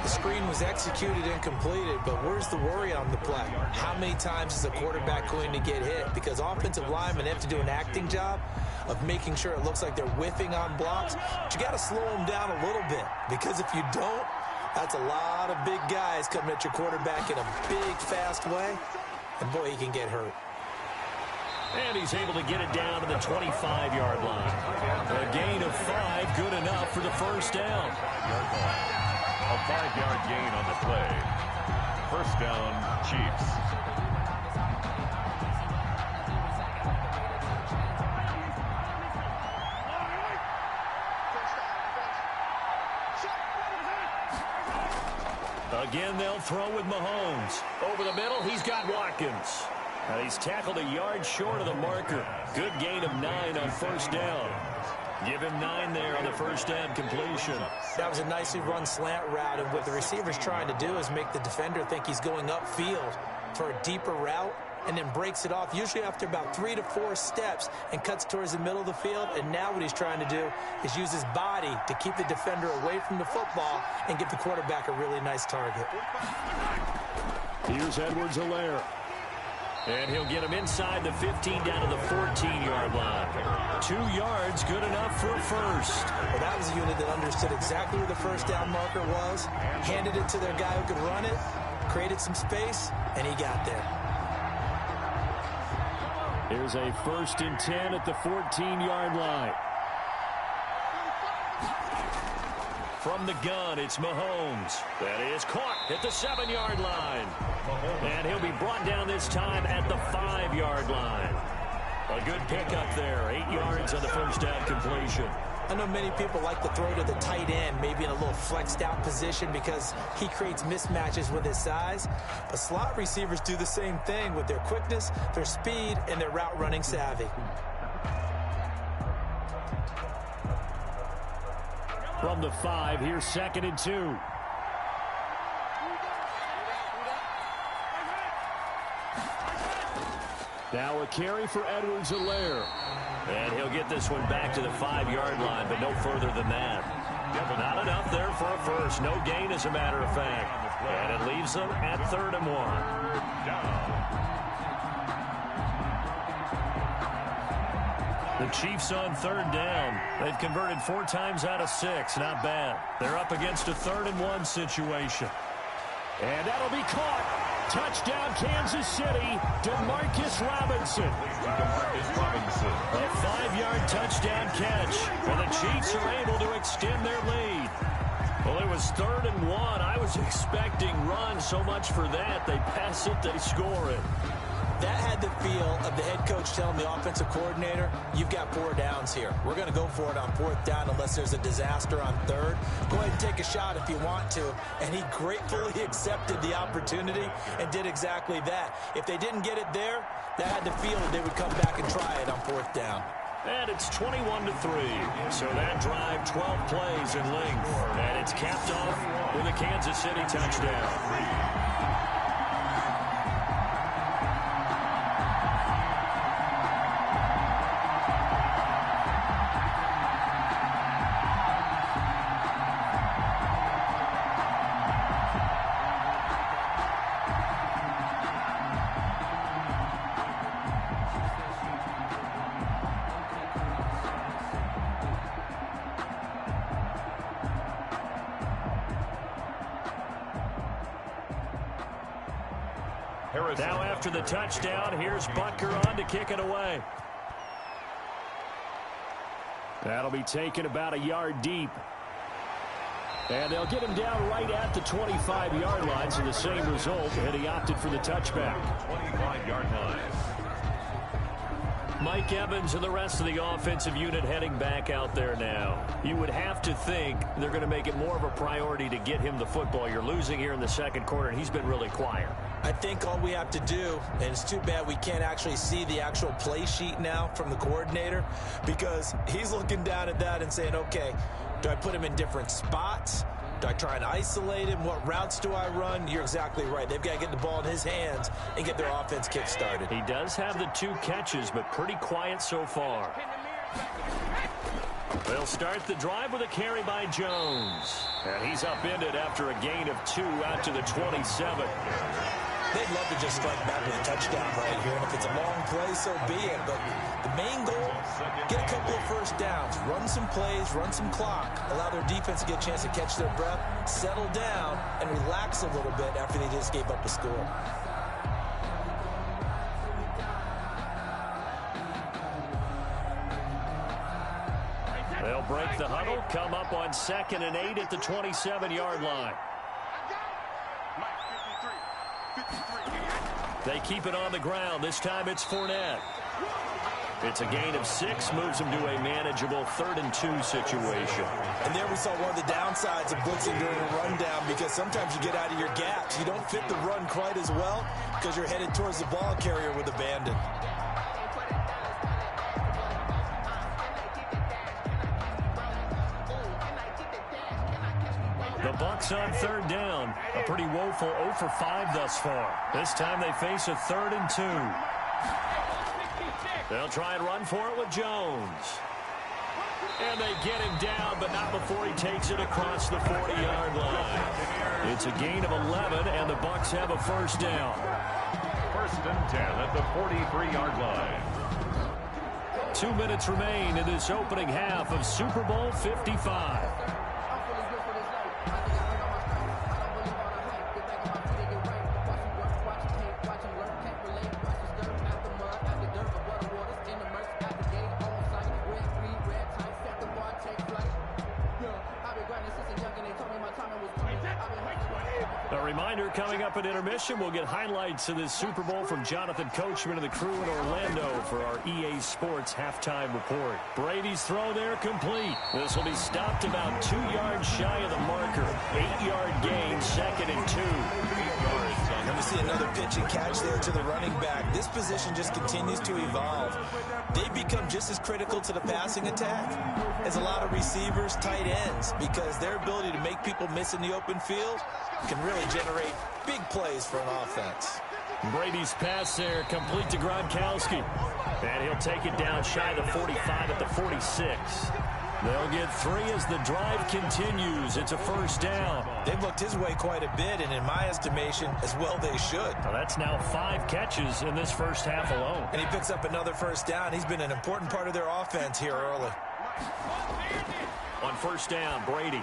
The screen was executed and completed, but where's the worry on the play? How many times is a quarterback going to get hit? Because offensive linemen have to do an acting job of making sure it looks like they're whiffing on blocks. But you got to slow them down a little bit, because if you don't, that's a lot of big guys coming at your quarterback in a big, fast way. And boy, he can get hurt. And he's able to get it down to the 25-yard line. A gain of 5, good enough for the first down. A 5-yard gain on the play. First down, Chiefs. Again, they'll throw with Mahomes. Over the middle, he's got Watkins. And he's tackled a yard short of the marker. Good gain of 9 on first down. Give him 9 there on the first down completion. That was a nicely run slant route, and what the receiver's trying to do is make the defender think he's going upfield for a deeper route, and then breaks it off, usually after about 3 to 4 steps, and cuts towards the middle of the field. And now what he's trying to do is use his body to keep the defender away from the football and give the quarterback a really nice target. Here's Edwards-Helaire. And he'll get him inside the 15 down to the 14-yard line. 2 yards, good enough for a first. Well, that was a unit that understood exactly where the first down marker was, handed it to their guy who could run it, created some space, and he got there. Here's a 1st and 10 at the 14-yard line. From the gun, it's Mahomes. That is caught at the 7-yard line. And he'll be brought down this time at the 5-yard line. A good pickup there. 8 yards on the first down completion. I know many people like to throw to the tight end, maybe in a little flexed out position because he creates mismatches with his size. But slot receivers do the same thing with their quickness, their speed, and their route running savvy. From the 5, here's 2nd and 2. Now a carry for Edwards-Helaire. And he'll get this one back to the 5-yard line, but no further than that. Not enough there for a first. No gain, as a matter of fact. And it leaves them at 3rd and 1. The Chiefs on 3rd down. They've converted 4 times out of 6. Not bad. They're up against a 3rd and 1 situation. And that'll be caught. Touchdown, Kansas City. DeMarcus Robinson. A 5-yard touchdown catch. And the Chiefs are able to extend their lead. Well, it was 3rd and 1. I was expecting run, so much for that. They pass it, they score it. That had the feel of the head coach telling the offensive coordinator, you've got 4 downs here. We're going to go for it on 4th down unless there's a disaster on 3rd. Go ahead and take a shot if you want to. And he gratefully accepted the opportunity and did exactly that. If they didn't get it there, that had the feel that they would come back and try it on 4th down. And it's 21-3. So that drive, 12 plays in length. And it's capped off with a Kansas City touchdown. Now after the touchdown, here's Butker on to kick it away. That'll be taken about a yard deep. And they'll get him down right at the 25-yard line, so the same result, and he opted for the touchback. 25-yard line. Mike Evans and the rest of the offensive unit heading back out there now. You would have to think they're going to make it more of a priority to get him the football. You're losing here in the second quarter, and he's been really quiet. I think all we have to do, and it's too bad we can't actually see the actual play sheet now from the coordinator, because he's looking down at that and saying, okay, do I put him in different spots? Do I try and isolate him? What routes do I run? You're exactly right. They've got to get the ball in his hands and get their offense kick-started. He does have the 2 catches, but pretty quiet so far. They'll start the drive with a carry by Jones. And he's upended after a gain of 2 out to the 27. They'd love to just strike back with a touchdown right here. And if it's a long play, so be it. But the main goal, get a couple of first downs. Run some plays, run some clock. Allow their defense to get a chance to catch their breath, settle down, and relax a little bit after they just gave up a score. They'll break the huddle, come up on 2nd and 8 at the 27-yard line. They keep it on the ground. This time it's Fournette. It's a gain of 6, moves them to a manageable 3rd and 2 situation. And there we saw one of the downsides of blitzing during a rundown, because sometimes you get out of your gaps. You don't fit the run quite as well because you're headed towards the ball carrier with abandon. The Bucs on 3rd down. A pretty woeful 0 for 5 thus far. This time they face a 3rd and 2. They'll try and run for it with Jones. And they get him down, but not before he takes it across the 40-yard line. It's a gain of 11, and the Bucs have a 1st down. 1st and 10 at the 43-yard line. 2 minutes remain in this opening half of Super Bowl 55. Coming up at intermission, we'll get highlights of this Super Bowl from Jonathan Coachman and the crew in Orlando for our EA Sports halftime report. Brady's throw there complete. This will be stopped about 2 yards shy of the marker. 8-yard gain, 2nd and 2. And we see another pitch and catch there to the running back. This position just continues to evolve. They become just as critical to the passing attack as a lot of receivers, tight ends, because their ability to make people miss in the open field can really generate big plays for an offense. Brady's pass there, complete to Gronkowski. And he'll take it down shy of the 45 at the 46. They'll get 3 as the drive continues. It's a first down. They've looked his way quite a bit, and in my estimation, as well they should. Well, that's now 5 catches in this first half alone. And he picks up another first down. He's been an important part of their offense here early. On first down, Brady.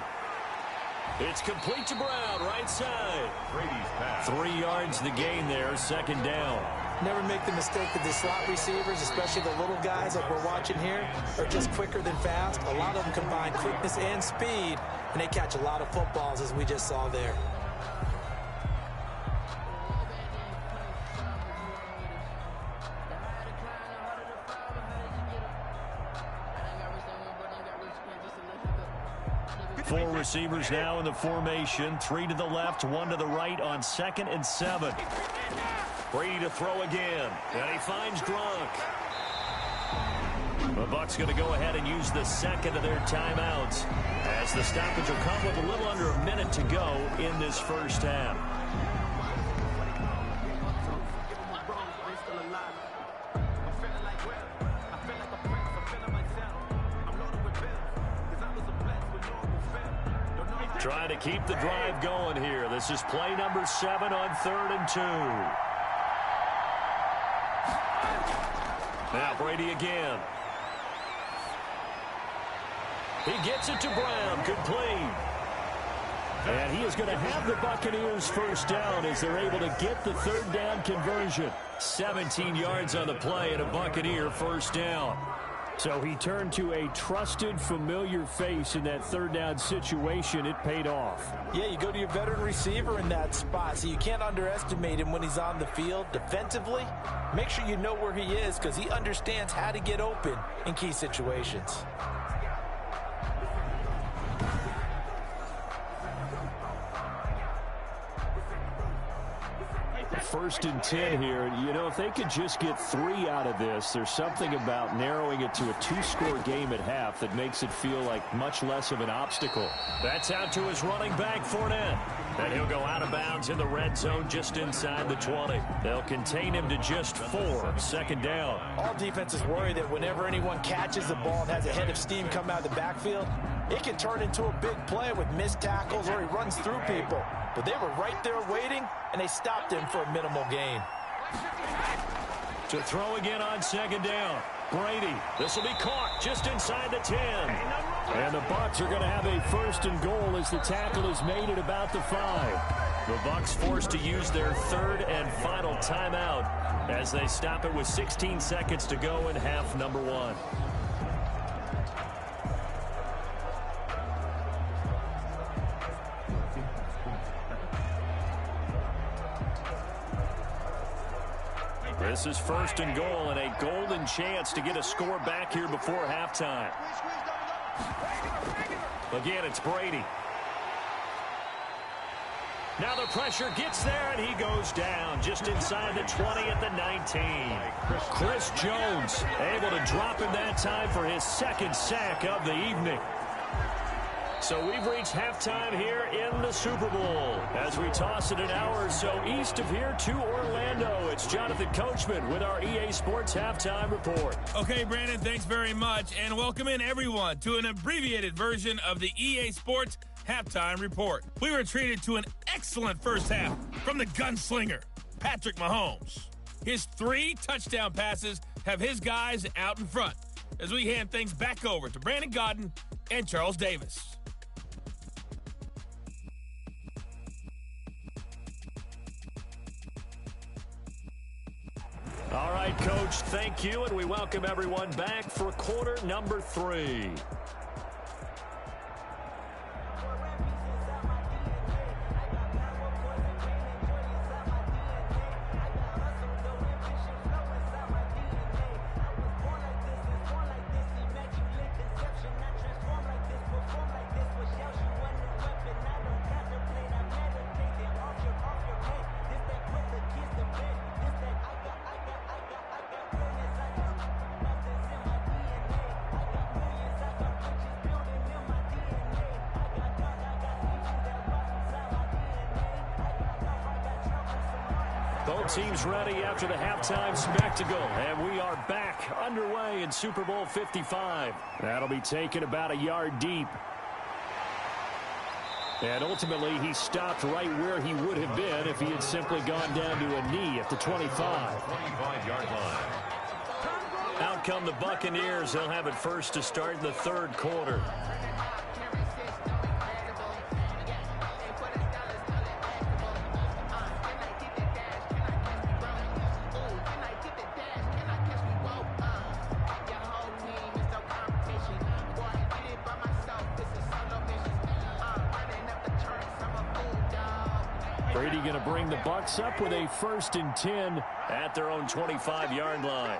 It's complete to Brown, right side. Brady's pass. 3 yards the gain there, second down. Never make the mistake that the slot receivers, especially the little guys like we're watching here, are just quicker than fast. A lot of them combine quickness and speed, and they catch a lot of footballs, as we just saw there. Four receivers now in the formation. 3 to the left, 1 to the right on 2nd and 7. Brady to throw again, and he finds Gronk. The Bucs going to go ahead and use the second of their timeouts as the stoppage will come with a little under a minute to go in this first half. Trying to keep the drive going here. This is play number 7 on 3rd and 2. Now Brady again. He gets it to Brown, complete. And he is going to have the Buccaneers first down as they're able to get the 3rd down conversion. 17 yards on the play and a Buccaneer first down. So he turned to a trusted, familiar face in that 3rd down situation. It paid off. Yeah, you go to your veteran receiver in that spot, so you can't underestimate him when he's on the field. Defensively, make sure you know where he is because he understands how to get open in key situations. First and 10 here. You know, if they could just get 3 out of this, there's something about narrowing it to a 2-score game at half that makes it feel like much less of an obstacle. That's out to his running back, Fournette. And he'll go out of bounds in the red zone just inside the 20. They'll contain him to just 4. Second down. All defenses worry that whenever anyone catches the ball and has a head of steam come out of the backfield, it can turn into a big play with missed tackles or he runs through people. But they were right there waiting, and they stopped him for a minimal gain. To throw again on second down. Brady. This will be caught just inside the 10. And the Bucs are going to have a first and goal as the tackle is made at about the 5. The Bucs forced to use their 3rd and final timeout as they stop it with 16 seconds to go in half number 1. This is first and goal and a golden chance to get a score back here before halftime. Again, it's Brady. Now the pressure gets there, and he goes down just inside the 20 at the 19. Chris Jones able to drop him that time for his 2nd sack of the evening. So we've reached halftime here in the Super Bowl as we toss it an hour or so east of here to Orlando. It's Jonathan Coachman with our EA Sports Halftime Report. Okay, Brandon, thanks very much, and welcome in everyone to an abbreviated version of the EA Sports Halftime Report. We were treated to an excellent first half from the gunslinger, Patrick Mahomes. His 3 touchdown passes have his guys out in front as we hand things back over to Brandon Godden and Charles Davis. All right, Coach, thank you, and we welcome everyone back for quarter number 3. Both teams ready after the halftime spectacle, and we are back underway in Super Bowl 55. That'll be taken about a yard deep. And ultimately, he stopped right where he would have been if he had simply gone down to a knee at the 25. 25-yard line. Out come the Buccaneers. They'll have it first to start in the third quarter. Brady going to bring the Bucs up with a 1st and 10 at their own 25-yard line.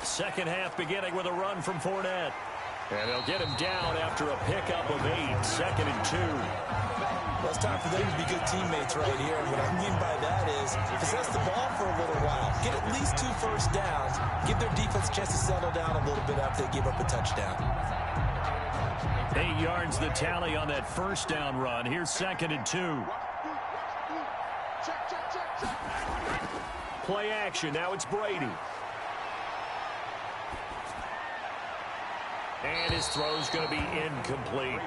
Second half beginning with a run from Fournette. And they'll get him down after a pickup of 8. 2nd and 2. Well, it's time for them to be good teammates right here. And what I mean by that is possess the ball for a little while. Get at least 2 first downs. Give their defense a chance to settle down a little bit after they give up a touchdown. 8 yards the tally on that first down run. Here's 2nd and 2. Play action. Now it's Brady. And his throw's going to be incomplete.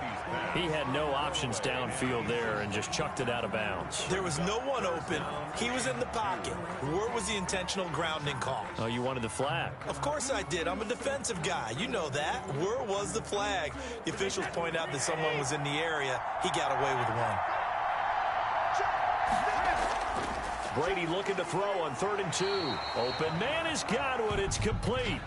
He had no options downfield there and just chucked it out of bounds. There was no one open. He was in the pocket. Where was the intentional grounding call? Oh, you wanted the flag. Of course I did. I'm a defensive guy. You know that. Where was the flag? The officials point out that someone was in the area. He got away with one. Brady looking to throw on 3rd and 2. Open man has got one. It's complete.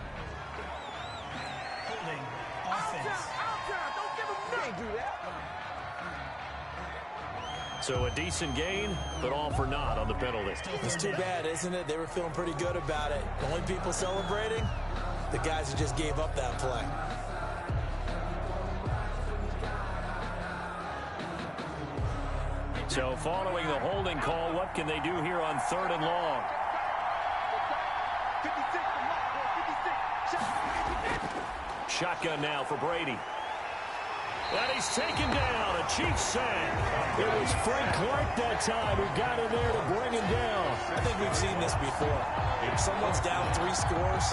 So a decent gain, but all for naught on the penalty. It's too bad, isn't it? They were feeling pretty good about it. The only people celebrating, the guys who just gave up that play. So following the holding call, what can they do here on 3rd and long? Shotgun now for Brady. And he's taken down. A Chiefs sack. It was Frank Clark that time who got in there to bring him down. I think we've seen this before. If someone's down 3 scores,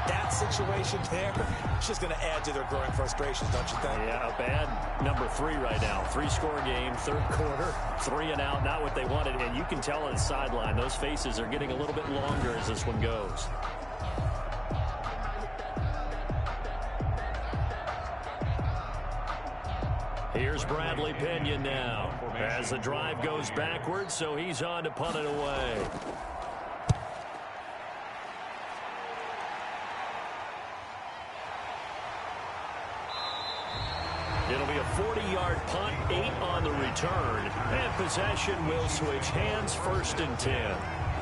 that situation there, it's just going to add to their growing frustrations, don't you think? Yeah, a bad number 3 right now. 3-score game, 3rd quarter, 3 and out, not what they wanted. And you can tell on the sideline, those faces are getting a little bit longer as this one goes. Here's Bradley Pinion now as the drive goes backwards, so he's on to punt it away. It'll be a 40-yard punt, 8 on the return, and possession will switch hands, 1st and 10.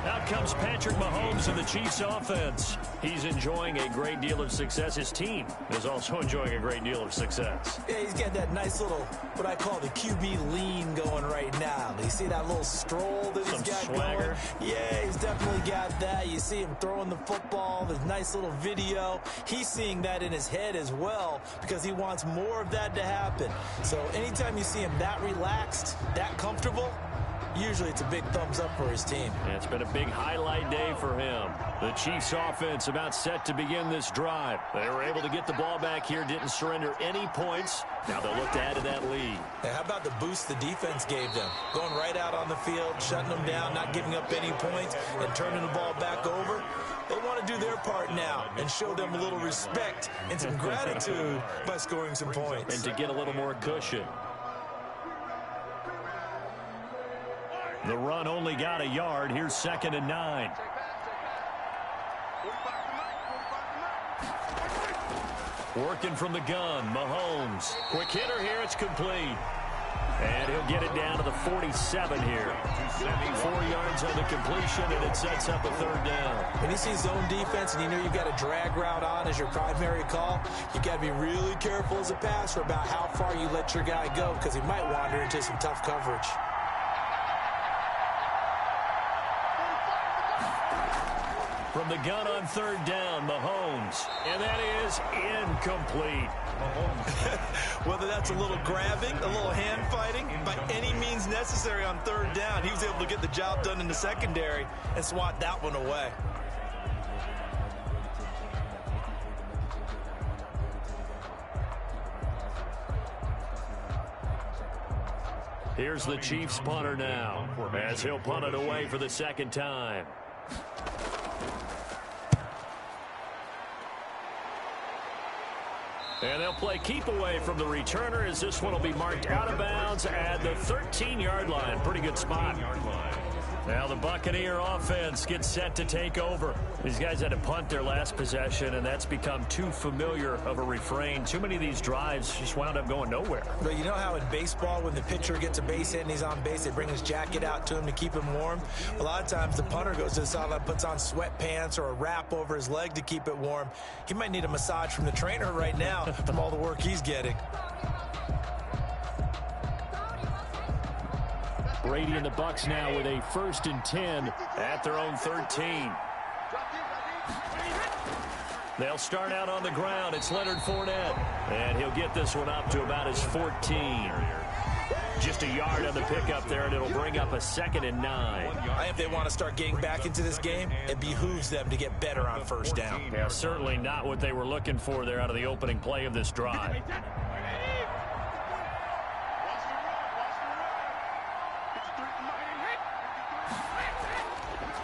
Out comes Patrick Mahomes in the Chiefs offense. He's enjoying a great deal of success. His team is also enjoying a great deal of success. Yeah, he's got that nice little, what I call the QB lean going right now. You see that little stroll that he's got swagger going? Yeah, he's definitely got that. You see him throwing the football, the nice little video. He's seeing that in his head as well because he wants more of that to happen. So anytime you see him that relaxed, that comfortable, usually it's a big thumbs up for his team. Yeah, it's been a big highlight day for him. The Chiefs offense about set to begin this drive. They were able to get the ball back here, didn't surrender any points. Now they'll look to add to that lead. Hey, how about the boost the defense gave them? Going right out on the field, shutting them down, not giving up any points, and turning the ball back over. They want to do their part now and show them a little respect and some gratitude by scoring some points. And to get a little more cushion. The run only got a yard. Here's 2nd and 9. Working from the gun, Mahomes. Quick hitter here, it's complete. And he'll get it down to the 47 here. 4 yards on the completion, and it sets up a 3rd down. When you see zone defense and you know you've got a drag route on as your primary call, you got to be really careful as a passer about how far you let your guy go because he might wander into some tough coverage. From the gun on 3rd down, Mahomes. And that is incomplete. Whether that's a little grabbing, a little hand fighting, by any means was necessary on third down. He was able to get the job done in the secondary and swat that one away. Here's the Chiefs punter now, as he'll punt it away for the second time. And they'll play keep away from the returner, as this one will be marked out of bounds at the 13-yard line. Pretty good spot. Now the Buccaneer offense gets set to take over. These guys had to punt their last possession, and that's become too familiar of a refrain. Too many of these drives just wound up going nowhere. But you know how in baseball, when the pitcher gets a base hit and he's on base, they bring his jacket out to him to keep him warm? A lot of times the punter goes to the sideline, puts on sweatpants or a wrap over his leg to keep it warm. He might need a massage from the trainer right now from all the work he's getting. Brady and the Bucs now with a 1st and 10 at their own 13. They'll start out on the ground. It's Leonard Fournette, and he'll get this one up to about his 14. Just a yard on the pickup there, and it'll bring up a 2nd and 9. If they want to start getting back into this game, it behooves them to get better on first down. Yeah, certainly not what they were looking for there out of the opening play of this drive.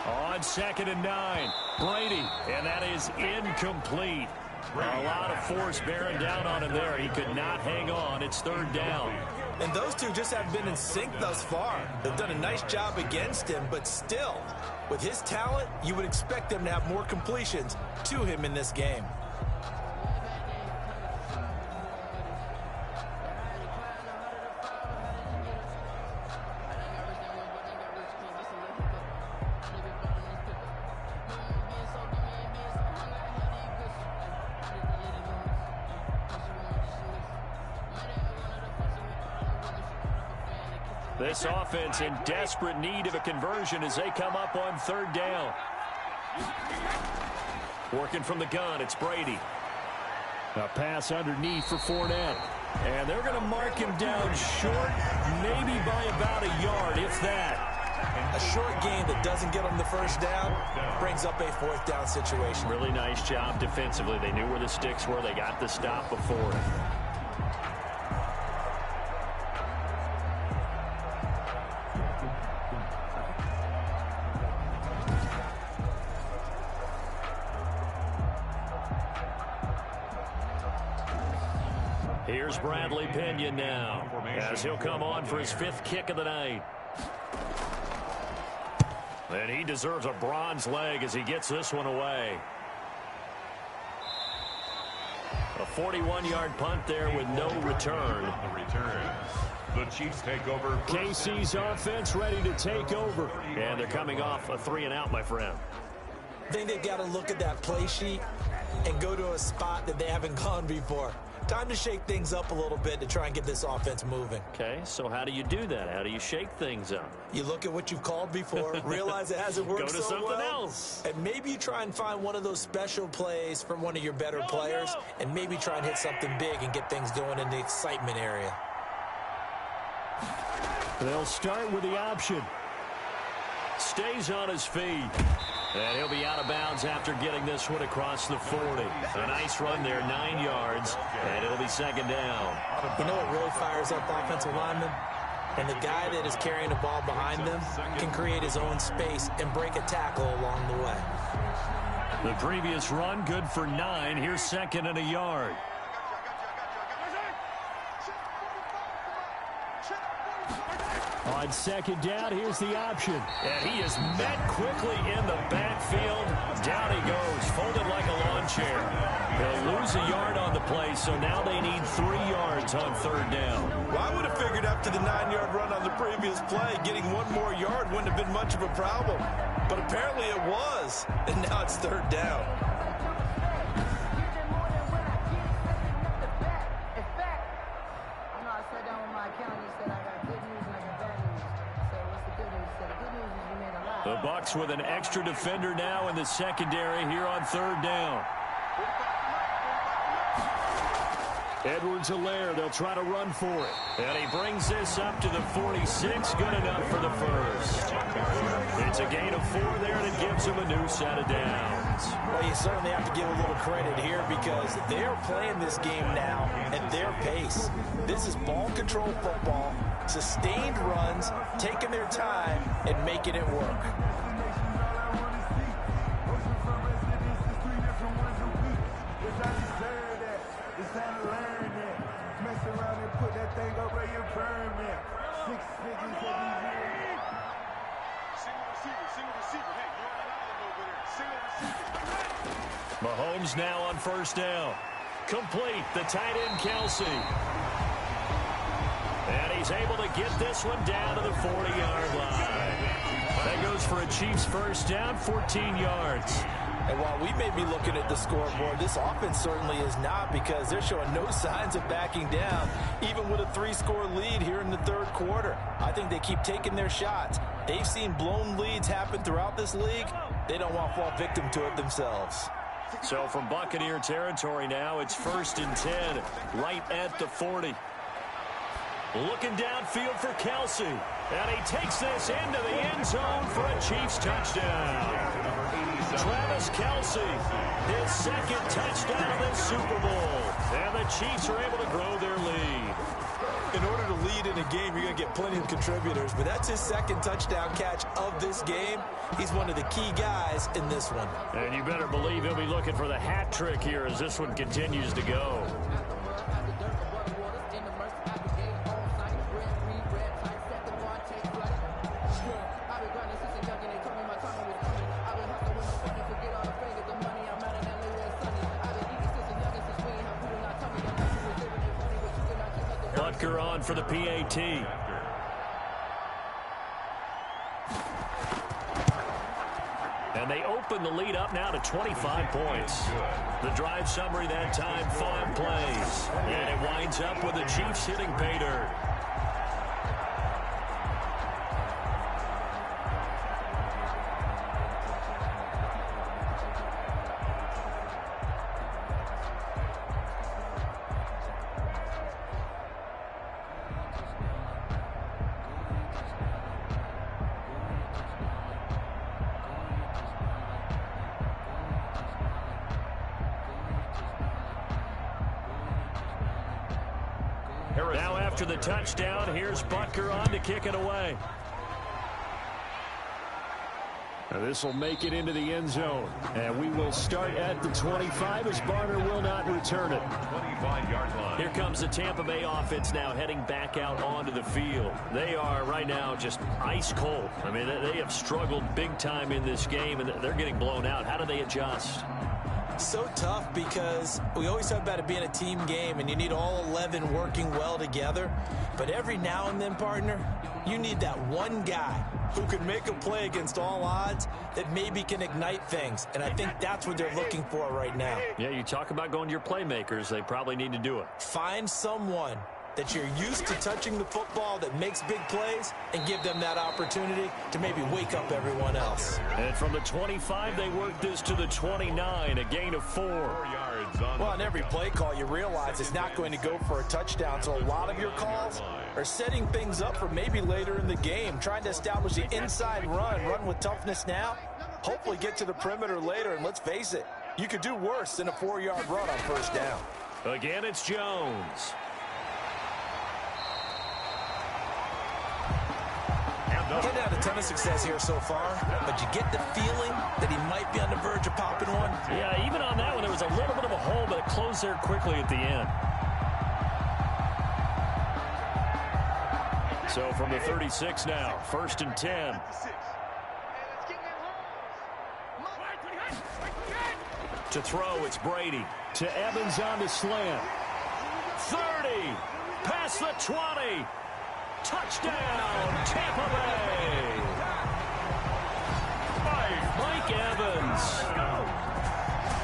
On 2nd and 9, Brady, and that is incomplete. A lot of force bearing down on him there. He could not hang on. It's 3rd down. And those two just haven't been in sync thus far. They've done a nice job against him, but still, with his talent, you would expect them to have more completions to him in this game. This offense in desperate need of a conversion as they come up on 3rd down. Working from the gun, it's Brady. A pass underneath for Fournette. And they're going to mark him down short, maybe by about a yard, if that. A short gain that doesn't get them the first down brings up a 4th down situation. Really nice job defensively. They knew where the sticks were. They got the stop before it. Here's Bradley Pinion now, as he'll come on for his 5th kick of the night. And he deserves a bronze leg as he gets this one away. A 41-yard punt there with no return. The Chiefs take over. KC's offense ready to take over. And they're coming off a 3-and-out, my friend. I think they've got to look at that play sheet and go to a spot that they haven't gone before. Time to shake things up a little bit to try and get this offense moving. Okay, so how do you do that? How do you shake things up? You look at what you've called before, realize it hasn't worked so well. Go to something else. And maybe you try and find one of those special plays from one of your better players, and maybe try and hit something big and get things going in the excitement area. They'll start with the option. Stays on his feet. And he'll be out of bounds after getting this one across the 40. A nice run there, 9 yards, and it'll be 2nd down. You know what really fires up offensive linemen? And the guy that is carrying the ball behind them can create his own space and break a tackle along the way. The previous run, good for 9. Here's 2nd and a yard. On 2nd down, here's the option. And he is met quickly in the backfield. Down he goes, folded like a lawn chair. They'll lose a yard on the play, so now they need 3 yards on 3rd down. Well, I would have figured after the 9-yard run on the previous play, getting 1 more yard wouldn't have been much of a problem. But apparently it was, and now it's 3rd down. The Bucs with an extra defender now in the secondary here on 3rd down. Edwards-Helaire, they'll try to run for it. And he brings this up to the 46. Good enough for the first. It's a gain of 4 there, and it gives him a new set of downs. Well, you certainly have to give a little credit here because they're playing this game now at their pace. This is ball control football, sustained runs, taking their time, and making it work. Mahomes now on first down. Complete, the tight end Kelsey. And he's able to get this one down to the 40-yard line. That goes for a Chiefs first down, 14 yards. And while we may be looking at the scoreboard, this offense certainly is not because they're showing no signs of backing down, even with a 3-score lead here in the third quarter. I think they keep taking their shots. They've seen blown leads happen throughout this league. They don't want to fall victim to it themselves. So from Buccaneer territory now, it's 1st and 10, right at the 40. Looking downfield for Kelsey. And he takes this into the end zone for a Chiefs touchdown. Travis Kelsey, his second touchdown of this Super Bowl. And the Chiefs are able to grow their lead. In order to lead in a game, you're going to get plenty of contributors, but that's his second touchdown catch of this game. He's one of the key guys in this one. And you better believe he'll be looking for the hat trick here as this one continues to go. On for the PAT. And they open the lead up now to 25 points. The drive summary that time, 5 plays. And it winds up with the Chiefs hitting pay dirt. Now after the touchdown, here's Butker on to kick it away. This will make it into the end zone. And we will start at the 25 as Barner will not return it. 25-yard line. Here comes the Tampa Bay offense now heading back out onto the field. They are right now just ice cold. I mean, they have struggled big time in this game, and they're getting blown out. How do they adjust? So tough because we always talk about it being a team game and you need all 11 working well together. But every now and then, partner, you need that one guy who can make a play against all odds that maybe can ignite things. And I think that's what they're looking for right now. Yeah, you talk about going to your playmakers. They probably need to do it. Find someone that you're used to touching the football that makes big plays and give them that opportunity to maybe wake up everyone else. And from the 25, they work this to the 29, a gain of 4 yards on. Well, on every play call, you realize it's not going to go for a touchdown. So a lot of your calls are setting things up for maybe later in the game, trying to establish the inside run with toughness now, hopefully get to the perimeter later. And let's face it, you could do worse than a 4-yard run on first down. Again, it's Jones. Getting out a ton of success here so far, but you get the feeling that he might be on the verge of popping one. Yeah, even on that one, there was a little bit of a hole, but it closed there quickly at the end. So from the 36 now, 1st and 10. To throw, it's Brady. To Evans on the slant. 30, past the 20. Touchdown, Tampa Bay. Mike Evans.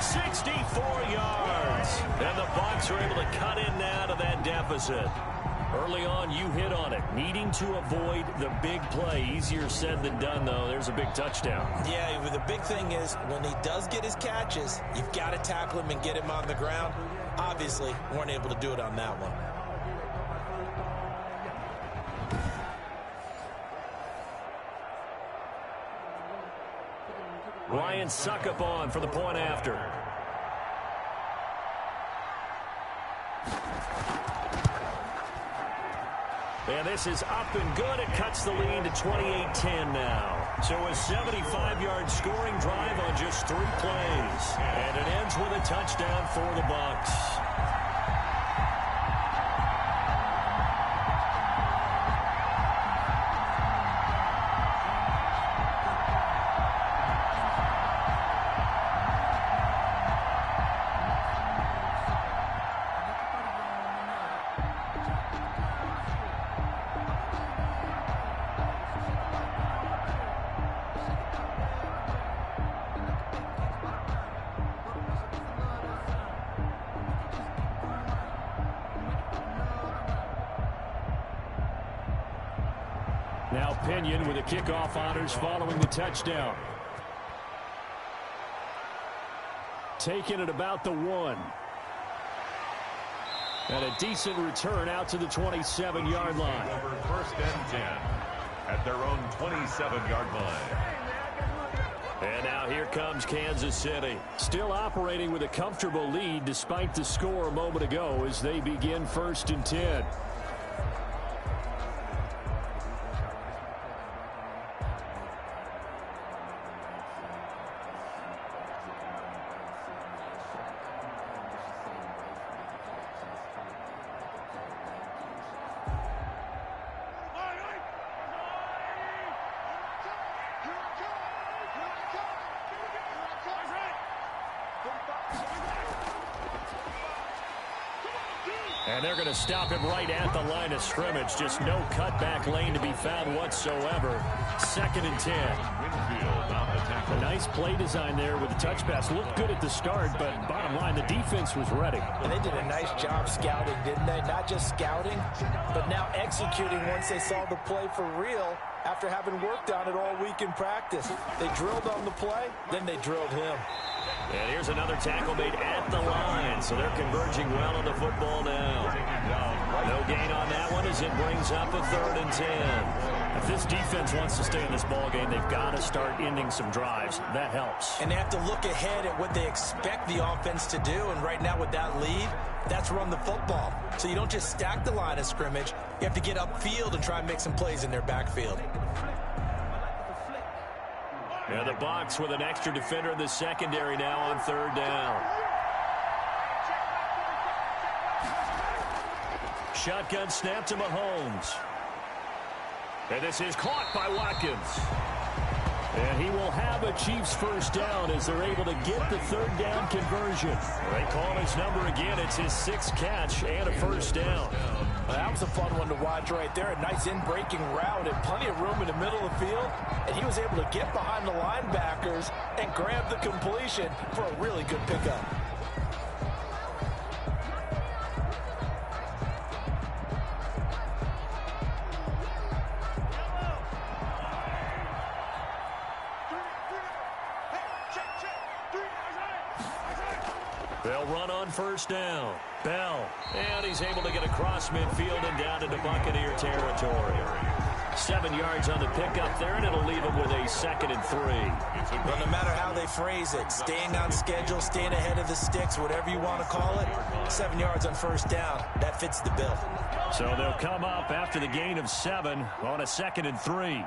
64 yards. And the Bucs are able to cut in now to that deficit. Early on, you hit on it. Needing to avoid the big play. Easier said than done, though. There's a big touchdown. Yeah, the big thing is when he does get his catches, you've got to tackle him and get him on the ground. Obviously, weren't able to do it on that one. Ryan Suckup on for the point after. And this is up and good. It cuts the lead to 28-10 now. So a 75-yard scoring drive on just 3 plays. And it ends with a touchdown for the Bucs. Now Pinion with the kickoff honors following the touchdown. Taking it about the 1. And a decent return out to the 27-yard line. Over 1st and 10 at their own 27-yard line. And now here comes Kansas City. Still operating with a comfortable lead despite the score a moment ago as they begin 1st and 10. And they're going to stop him right at the line of scrimmage. Just no cutback lane to be found whatsoever. 2nd and 10. A nice play design there with the touch pass. Looked good at the start, but bottom line, the defense was ready. And they did a nice job scouting, didn't they? Not just scouting, but now executing once they saw the play for real after having worked on it all week in practice. They drilled on the play, then they drilled him. And here's another tackle made at the line, so they're converging well on the football now. No gain on that one as it brings up a 3rd and 10. If this defense wants to stay in this ball game, they've got to start ending some drives. That helps. And they have to look ahead at what they expect the offense to do, and right now with that lead, that's run the football. So you don't just stack the line of scrimmage. You have to get upfield and try and make some plays in their backfield. And the Bucs with an extra defender in the secondary now on 3rd down. Shotgun snap to Mahomes. And this is caught by Watkins. And he will have a Chiefs 1st down as they're able to get the 3rd down conversion. They call his number again. It's his 6th catch and a 1st down. Well, that was a fun one to watch right there. A nice in-breaking route and plenty of room in the middle of the field. And he was able to get behind the linebackers and grab the completion for a really good pickup. They'll run on 1st down. Bell. And he's able to get across midfield and down into Buccaneer territory. 7 yards on the pickup there, and it'll leave him with a 2nd and 3. Well, no matter how they phrase it, staying on schedule, staying ahead of the sticks, whatever you want to call it, 7 yards on 1st down, that fits the bill. So they'll come up after the gain of 7 on a 2nd and 3.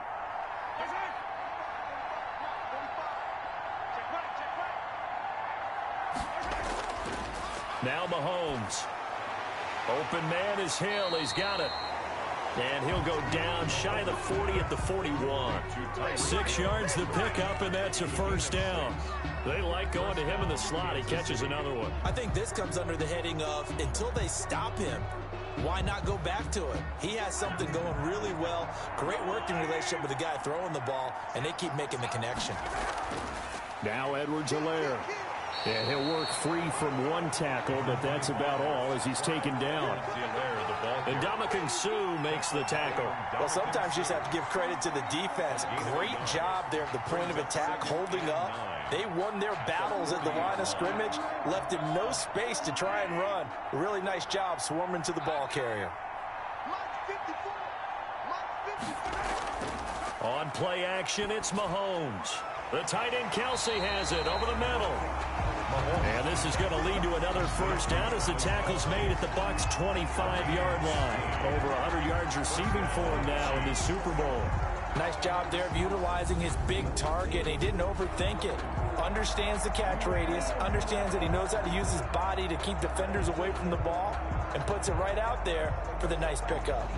Now Mahomes. Open man is Hill. He's got it. And he'll go down shy of the 40 at the 41. 6 yards the pickup, and that's a 1st down. They like going to him in the slot. He catches another one. I think this comes under the heading of until they stop him, why not go back to it? He has something going really well. Great working relationship with the guy throwing the ball, and they keep making the connection. Now Edwards-Helaire. And he'll work free from 1 tackle, but that's about all as he's taken down. And Sue makes the tackle. Well, sometimes you just have to give credit to the defense. Great job there at the point of attack, holding up. They won their battles at the line of scrimmage, left him no space to try and run. A really nice job swarming to the ball carrier. On play action, it's Mahomes. The tight end Kelsey has it over the middle. And this is going to lead to another first down as the tackle's made at the Bucs' 25-yard line. Over 100 yards receiving for him now in the Super Bowl. Nice job there of utilizing his big target. He didn't overthink it. Understands the catch radius. Understands that he knows how to use his body to keep defenders away from the ball. And puts it right out there for the nice pickup.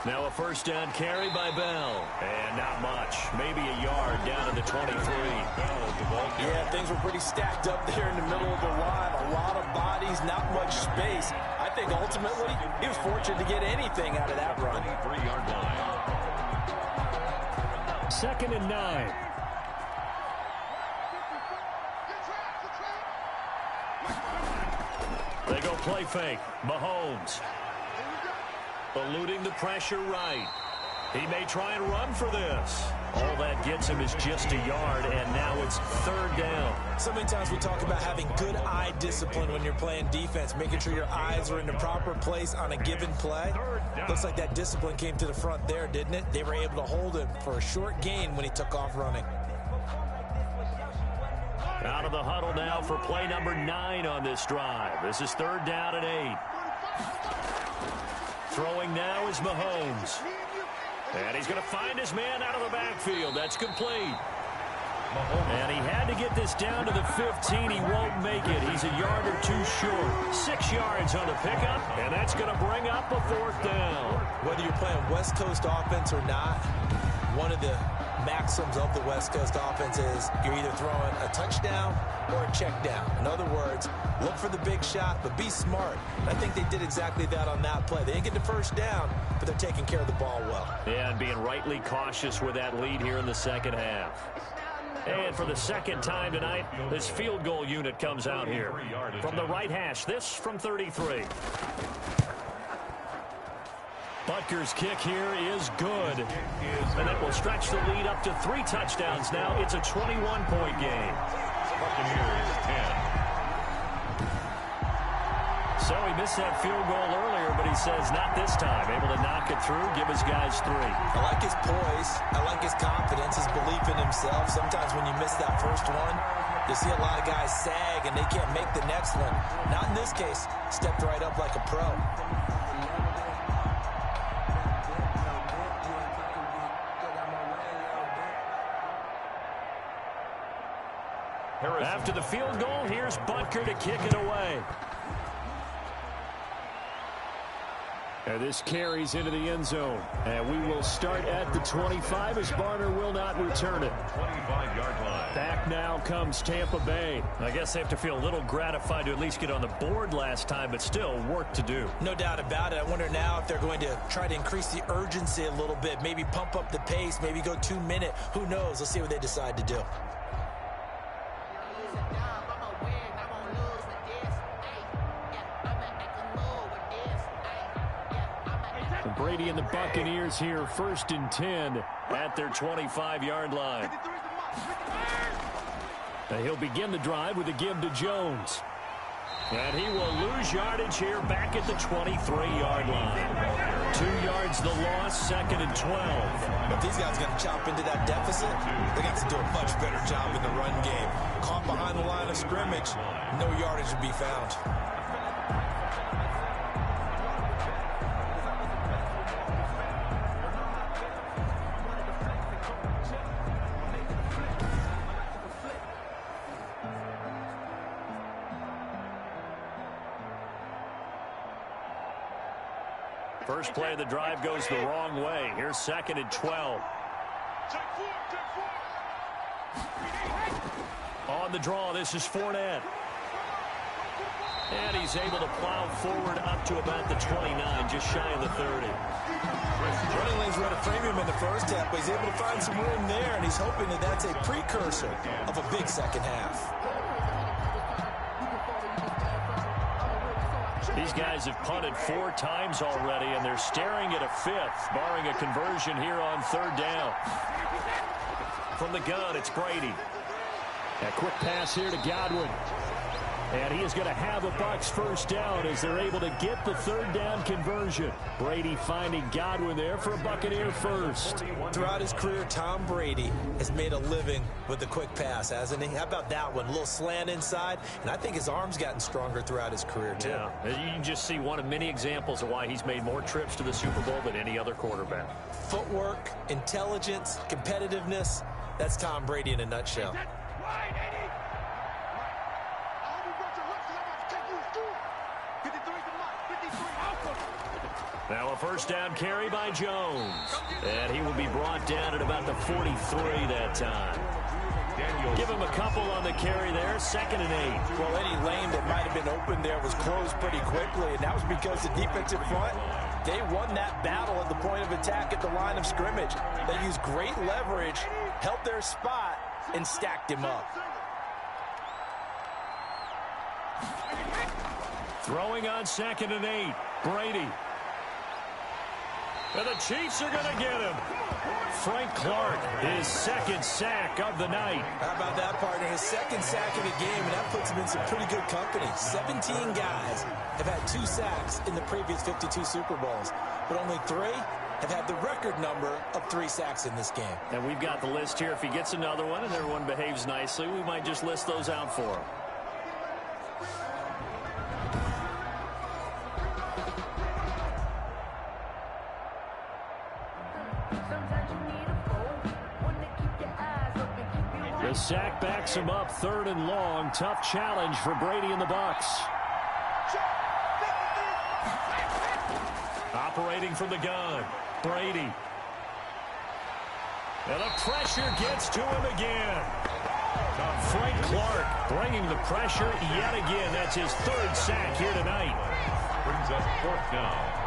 Now a first down carry by Bell. And not much. Maybe a yard down to the 23. Yeah, things were pretty stacked up there in the middle of the line. A lot of bodies, not much space. I think ultimately he was fortunate to get anything out of that run. 3-yard line. 2nd and 9. They go play fake. Mahomes. Eluding the pressure right. He may try and run for this. All that gets him is just a yard, and now it's 3rd down. So many times we talk about having good eye discipline when you're playing defense, making sure your eyes are in the proper place on a given play. Looks like that discipline came to the front there, didn't it? They were able to hold him for a short gain when he took off running. Out of the huddle now for play number 9 on this drive. This is 3rd down and 8. Throwing now is Mahomes. And he's going to find his man out of the backfield. That's complete. And he had to get this down to the 15. He won't make it. He's a yard or two short. 6 yards on the pickup, and that's going to bring up a 4th down. Whether you're playing West Coast offense or not, one of the maxims of the West Coast offense is you're either throwing a touchdown or a check down. In other words, look for the big shot, but be smart. And I think they did exactly that on that play. They didn't get the first down, but they're taking care of the ball well. Yeah, and being rightly cautious with that lead here in the second half. And for the second time tonight, this field goal unit comes out here. From the right hash, this from 33. Butker's kick here is good. And that will stretch the lead up to 3 touchdowns now. It's a 21-point game. Buccaneers 10. So he missed that field goal earlier, but he says not this time. Able to knock it through, give his guys 3. I like his poise. I like his confidence, his belief in himself. Sometimes when you miss that first one, you see a lot of guys sag and they can't make the next one. Not in this case. Stepped right up like a pro. After the field goal, here's Butker to kick it away. And this carries into the end zone. And we will start at the 25 as Barner will not return it. 25-yard line. Back now comes Tampa Bay. I guess they have to feel a little gratified to at least get on the board last time, but still work to do. No doubt about it. I wonder now if they're going to try to increase the urgency a little bit, maybe pump up the pace, maybe go 2-minute. Who knows? Let's see what they decide to do. Brady and the Buccaneers here, 1st and 10 at their 25-yard line. And he'll begin the drive with a give to Jones. And he will lose yardage here back at the 23-yard line. 2 yards the loss, 2nd and 12. If these guys are going to chop into that deficit, they're going to have to do a much better job in the run game. Caught behind the line of scrimmage, no yardage to be found. First play of the drive goes the wrong way. Here's 2nd and 12. On the draw, this is Fournette. And he's able to plow forward up to about the 29, just shy of the 30. Running lanes were to frame him in the first half, but he's able to find some room there, and he's hoping that that's a precursor of a big second half. These guys have punted 4 times already, and they're staring at a 5th, barring a conversion here on 3rd down. From the gun, it's Brady. A quick pass here to Godwin. And he is going to have a Bucs first down as they're able to get the 3rd down conversion. Brady finding Godwin there for a Buccaneer first. Throughout his career, Tom Brady has made a living with the quick pass, hasn't he? How about that one? A little slant inside, and I think his arm's gotten stronger throughout his career, too. Yeah, you can just see one of many examples of why he's made more trips to the Super Bowl than any other quarterback. Footwork, intelligence, competitiveness, that's Tom Brady in a nutshell. Now a first down carry by Jones. And he will be brought down at about the 43 that time. Give him a couple on the carry there, 2nd and 8. Well, any lane that might have been open there was closed pretty quickly, and that was because the defensive front, they won that battle at the point of attack at the line of scrimmage. They used great leverage, held their spot, and stacked him up. Throwing on 2nd and 8, Brady. And the Chiefs are going to get him. Frank Clark, his 2nd sack of the night. How about that, partner? His 2nd sack of the game, and that puts him in some pretty good company. 17 guys have had 2 sacks in the previous 52 Super Bowls, but only 3 have had the record number of 3 sacks in this game. And we've got the list here. If he gets another one and everyone behaves nicely, we might just list those out for him. The sack backs him up, 3rd and long. Tough challenge for Brady and the Bucs. Operating from the gun, Brady. And the pressure gets to him again. Frank Clark bringing the pressure yet again. That's his 3rd sack here tonight. Brings up 4th down.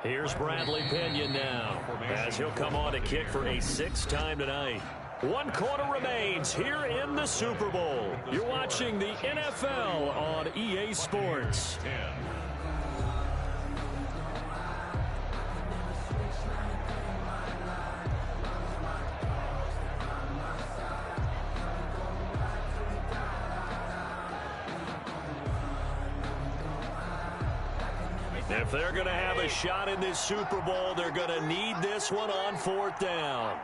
Here's Bradley Pinion now, as he'll come on to kick for a 6th time tonight. 1 quarter remains here in the Super Bowl. You're watching the NFL on EA Sports. If they're going to have a shot in this Super Bowl, they're going to need this one on 4th down.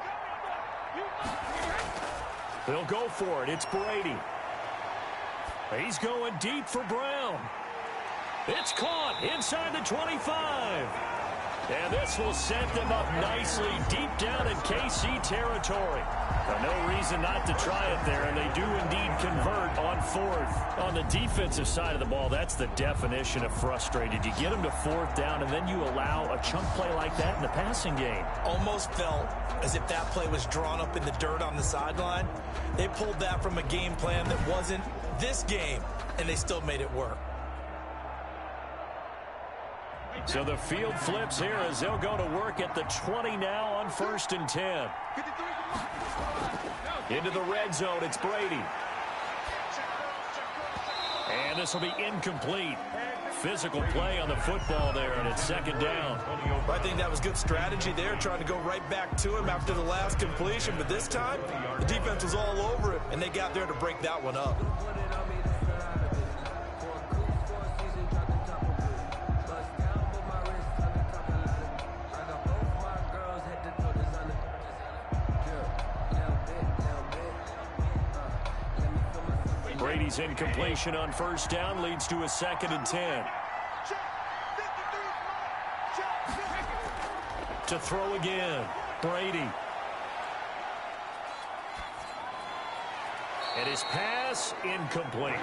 They'll go for it. It's Brady. He's going deep for Brown. It's caught inside the 25. And this will set them up nicely deep down in KC territory. No reason not to try it there, and they do indeed convert on 4th. On the defensive side of the ball, that's the definition of frustrated. You get them to 4th down, and then you allow a chunk play like that in the passing game. Almost felt as if that play was drawn up in the dirt on the sideline. They pulled that from a game plan that wasn't this game, and they still made it work. So the field flips here as they'll go to work at the 20 now on 1st and 10. Into the red zone, it's Brady. And this will be incomplete. Physical play on the football there, and it's 2nd down. I think that was good strategy there, trying to go right back to him after the last completion. But this time, the defense was all over it, and they got there to break that one up. Brady's incompletion on 1st down leads to a 2nd and 10. To throw again. Brady. And his pass incomplete.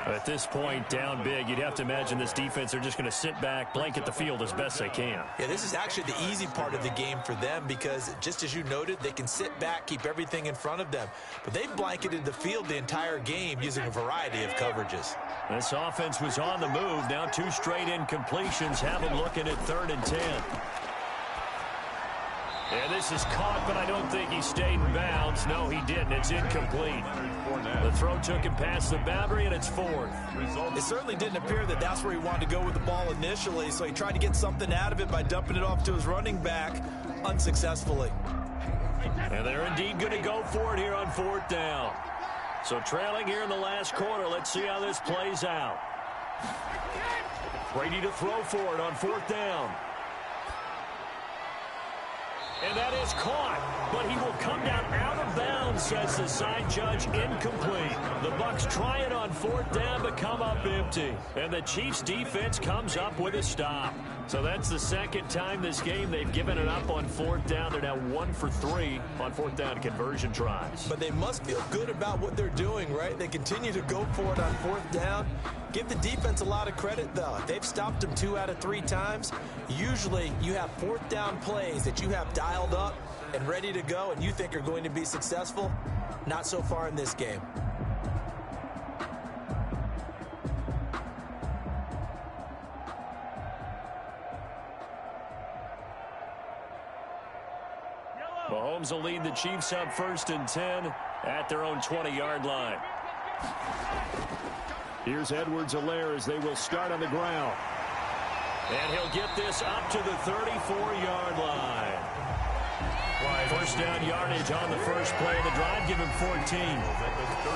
At this point, down big, you'd have to imagine this defense are just going to sit back, blanket the field as best they can. Yeah, this is actually the easy part of the game for them because, just as you noted, they can sit back, keep everything in front of them. But they've blanketed the field the entire game using a variety of coverages. This offense was on the move. Now 2 straight incompletions have them looking at 3rd and 10. And this is caught, but I don't think he stayed in bounds. No, he didn't. It's incomplete. The throw took him past the boundary, and it's 4th. It certainly didn't appear that that's where he wanted to go with the ball initially, so he tried to get something out of it by dumping it off to his running back unsuccessfully. And they're indeed going to go for it here on 4th down. So trailing here in the last quarter. Let's see how this plays out. Brady to throw for it on 4th down. And that is caught, but he will come down out of bounds, says the side judge, incomplete. The Bucs try it on 4th down, but come up empty. And the Chiefs defense comes up with a stop. So that's the second time this game they've given it up on 4th down. They're now 1 for 3 on 4th down conversion tries. But they must feel good about what they're doing, right? They continue to go for it on 4th down. Give the defense a lot of credit, though. They've stopped them 2 out of 3 times. Usually, you have 4th down plays that you have dialed up and ready to go and you think are going to be successful. Not so far in this game. Mahomes will lead the Chiefs up 1st and 10 at their own 20-yard line. Here's Edwards-Helaire as they will start on the ground. And he'll get this up to the 34-yard line. First down yardage on the first play of the drive. Give him 14.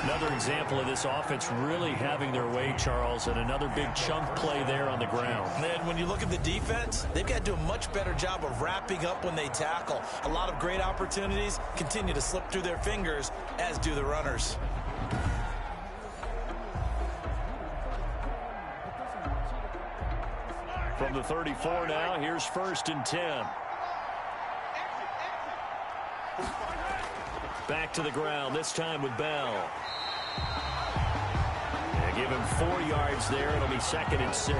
Another example of this offense really having their way, Charles, and another big chunk play there on the ground. And when you look at the defense, they've got to do a much better job of wrapping up when they tackle. A lot of great opportunities continue to slip through their fingers, as do the runners. From the 34 now, here's 1st and 10. Back to the ground, this time with Bell. And give him 4 yards there. It'll be 2nd and 6.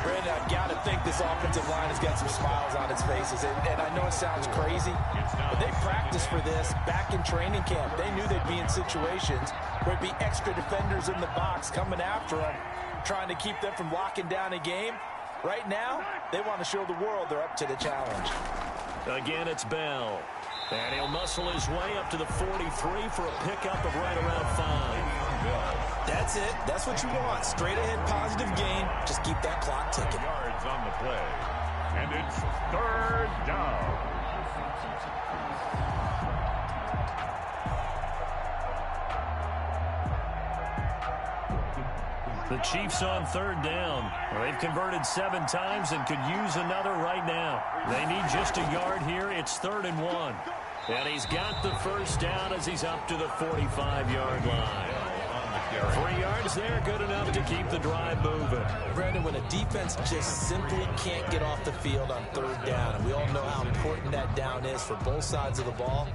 Brandon, I've got to think this offensive line has got some smiles on its faces. And I know it sounds crazy, but they practiced for this back in training camp. They knew they'd be in situations where it'd be extra defenders in the box coming after them, trying to keep them from locking down a game. Right now, they want to show the world they're up to the challenge. Again, it's Bell. And he'll muscle his way up to the 43 for a pickup of right around 5. That's it. That's what you want. Straight ahead positive gain. Just keep that clock ticking. Yards on the play. And it's 3rd down. The Chiefs on 3rd down. Well, they've converted 7 times and could use another right now. They need just a yard here. It's 3rd and 1. And he's got the first down as he's up to the 45-yard line. 3 yards there, good enough to keep the drive moving. Brandon, when a defense just simply can't get off the field on 3rd down, and we all know how important that down is for both sides of the ball,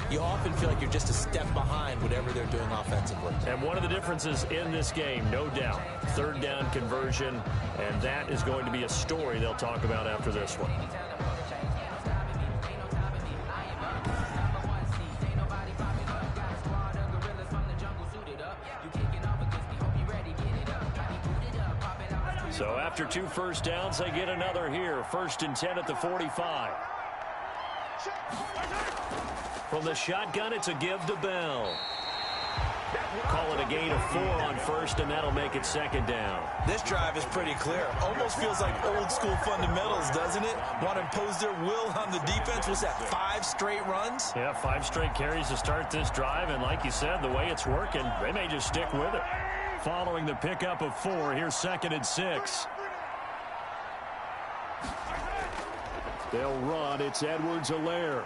you often feel like you're just a step behind whatever they're doing offensively. And one of the differences in this game, no doubt, 3rd down conversion, and that is going to be a story they'll talk about after this one. So after 2 first downs, they get another here. 1st and 10 at the 45. From the shotgun, it's a give to Bell. Call it a gain of 4 on 1st, and that'll make it 2nd down. This drive is pretty clear. Almost feels like old school fundamentals, doesn't it? Want to impose their will on the defense. Was that 5 straight runs? Yeah, 5 straight carries to start this drive, and like you said, the way it's working, they may just stick with it. Following the pickup of 4, here's 2nd and 6. They'll run. It's Edwards-Helaire.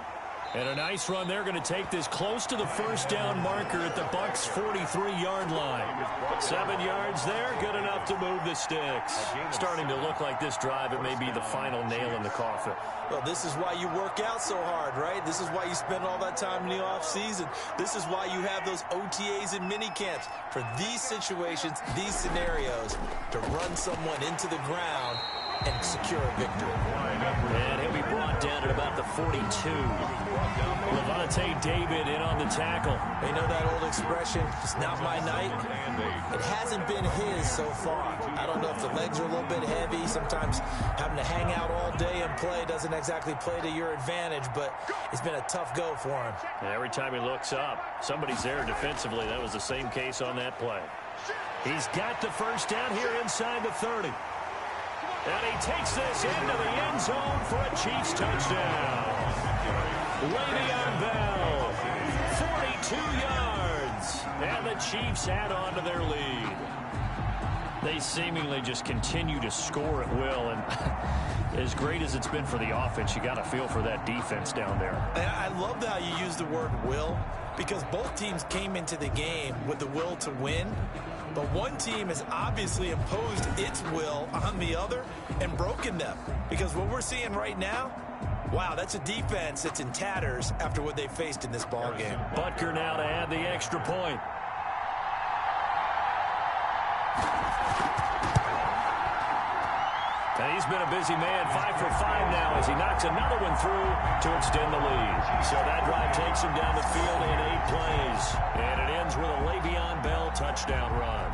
And a nice run there, going to take this close to the first down marker at the Bucs' 43-yard line. 7 yards there, good enough to move the sticks. Starting to look like this drive, it may be the final nail in the coffin. Well, this is why you work out so hard, right? This is why you spend all that time in the offseason. This is why you have those OTAs and mini camps for these situations, these scenarios, to run someone into the ground and secure a victory. And he'll be brought down at about the 42. Levante David in on the tackle. They know that old expression, it's not my night. It hasn't been his so far. I don't know if the legs are a little bit heavy. Sometimes having to hang out all day and play doesn't exactly play to your advantage, but it's been a tough go for him. And every time he looks up, somebody's there defensively. That was the same case on that play. He's got the first down here inside the 30. And he takes this into the end zone for a Chiefs touchdown. Le'Veon Bell, 42 yards. And the Chiefs add on to their lead. They seemingly just continue to score at will. And as great as it's been for the offense, you got to feel for that defense down there. And I love how you use the word will, because both teams came into the game with the will to win. But one team has obviously imposed its will on the other and broken them. Because what we're seeing right now, wow, that's a defense that's in tatters after what they faced in this ball game. Butker now to add the extra point. And he's been a busy man, 5 for 5 now as he knocks another one through to extend the lead. So that drive takes him down the field in 8 plays. And it ends with a Le'Veon Bell touchdown run.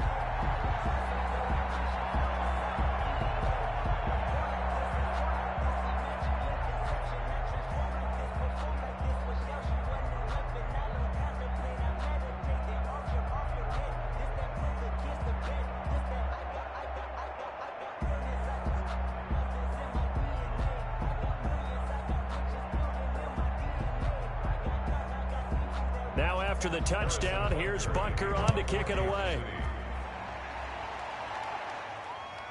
Now after the touchdown, here's Butker on to kick it away.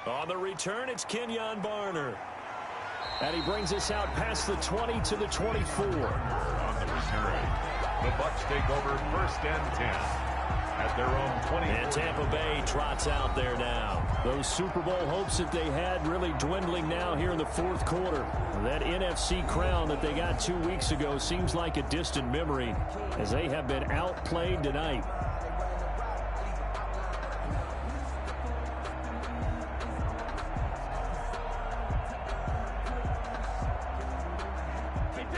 On the return, it's Kenyon Barner. And he brings us out past the 20 to the 24. On the return, the Bucs take over 1st and 10 at their own 20. And Tampa Bay trots out there now. Those Super Bowl hopes that they had really dwindling now here in the 4th quarter. That NFC crown that they got 2 weeks ago seems like a distant memory as they have been outplayed tonight.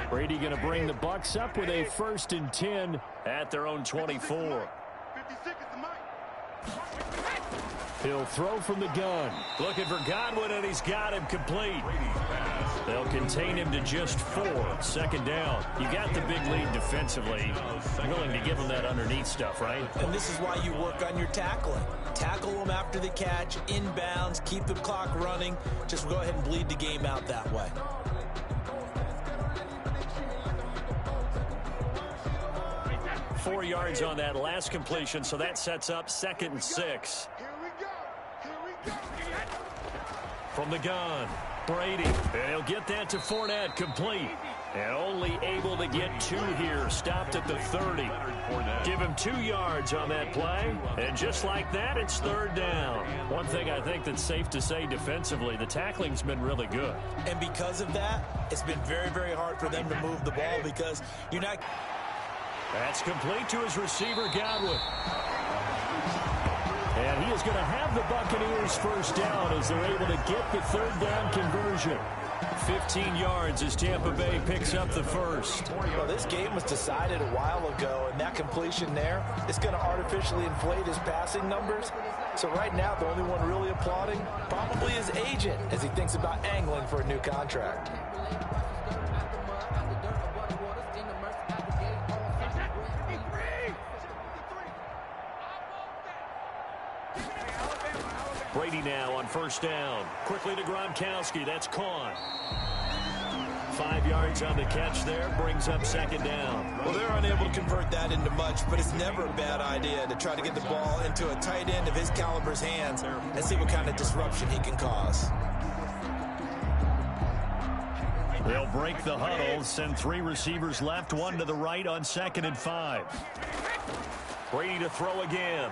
Brady going to bring the Bucs up with a 1st and 10 at their own 24. He'll throw from the gun. Looking for Godwin, and he's got him complete. They'll contain him to just 4. 2nd down. You got the big lead defensively. Willing to give him that underneath stuff, right? And this is why you work on your tackling. Tackle them after the catch, inbounds, keep the clock running. Just go ahead and bleed the game out that way. Four yards on that last completion, so that sets up 2nd and 6. From the gun, Brady. And he'll get that to Fournette, complete. And only able to get 2 here. Stopped at the 30. Give him 2 yards on that play. And just like that, it's 3rd down. One thing I think that's safe to say defensively, the tackling's been really good. And because of that, it's been very, very hard for them to move the ball because you're not... That's complete to his receiver, Godwin. And he is going to have the Buccaneers 1st down as they're able to get the 3rd down conversion. 15 yards as Tampa Bay picks up the 1st. Well, this game was decided a while ago, and that completion there is going to artificially inflate his passing numbers. So right now, the only one really applauding probably his agent as he thinks about angling for a new contract. Brady now on 1st down. Quickly to Gronkowski. That's caught. 5 yards on the catch there. Brings up 2nd down. Well, they're unable to convert that into much, but it's never a bad idea to try to get the ball into a tight end of his caliber's hands and see what kind of disruption he can cause. They'll break the huddle, send 3 receivers left, 1 to the right on 2nd and 5. Brady to throw again.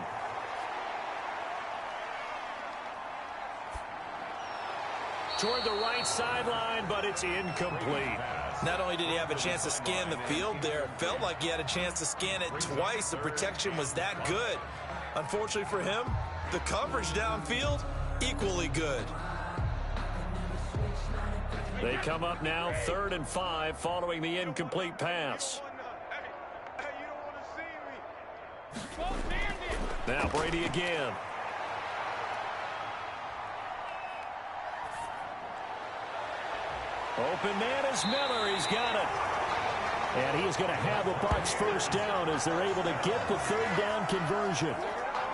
Toward the right sideline, but it's incomplete. Not only did he have a chance to scan the field there, it felt like he had a chance to scan it twice. The protection was that good. Unfortunately for him, the coverage downfield, equally good. They come up now 3rd and 5 following the incomplete pass. Now Brady again. Open man is Miller. He's got it. And he is going to have the Bucs first down as they're able to get the 3rd down conversion.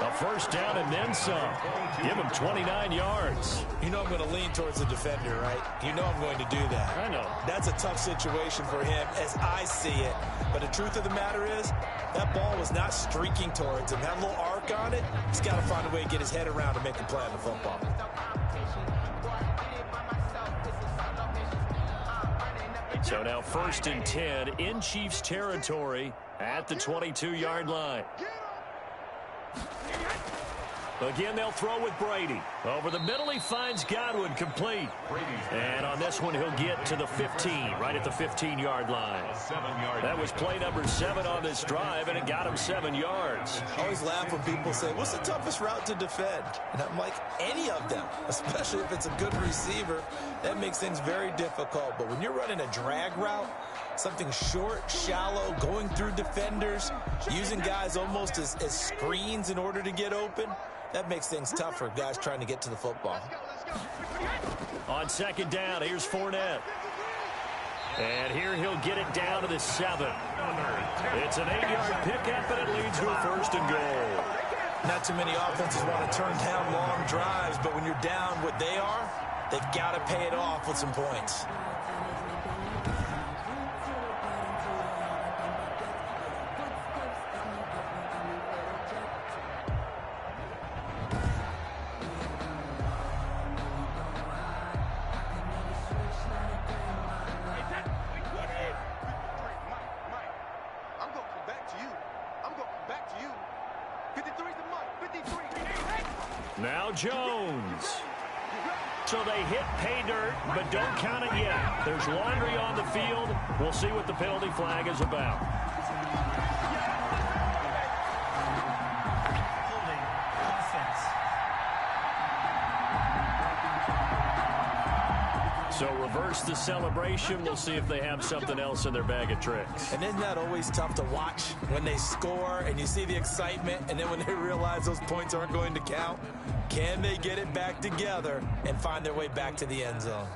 A first down and then some. Give him 29 yards. You know I'm going to lean towards the defender, right? You know I'm going to do that. I know. That's a tough situation for him as I see it. But the truth of the matter is, that ball was not streaking towards him. Had a little arc on it. He's got to find a way to get his head around to make a play on the football. So now 1st and 10 in Chiefs territory at the 22-yard line. Again, they'll throw with Brady. Over the middle, he finds Godwin complete. And on this one, he'll get to the 15, right at the 15-yard line. That was play number 7 on this drive, and it got him 7 yards. I always laugh when people say, what's the toughest route to defend? And I'm like, any of them, especially if it's a good receiver. That makes things very difficult. But when you're running a drag route, something short, shallow, going through defenders, using guys almost as screens in order to get open, that makes things tough for guys trying to get to the football. On 2nd down, here's Fournette. And here he'll get it down to the 7. It's an 8-yard pickup, and it leads to a 1st and goal. Not too many offenses want to turn down long drives, but when you're down what they are, they've got to pay it off with some points. Now Jones. So they hit pay dirt, but don't count it yet. There's laundry on the field. We'll see what the penalty flag is about. So reverse the celebration. We'll see if they have something else in their bag of tricks. And isn't that always tough to watch when they score and you see the excitement, and then when they realize those points aren't going to count? Can they get it back together and find their way back to the end zone?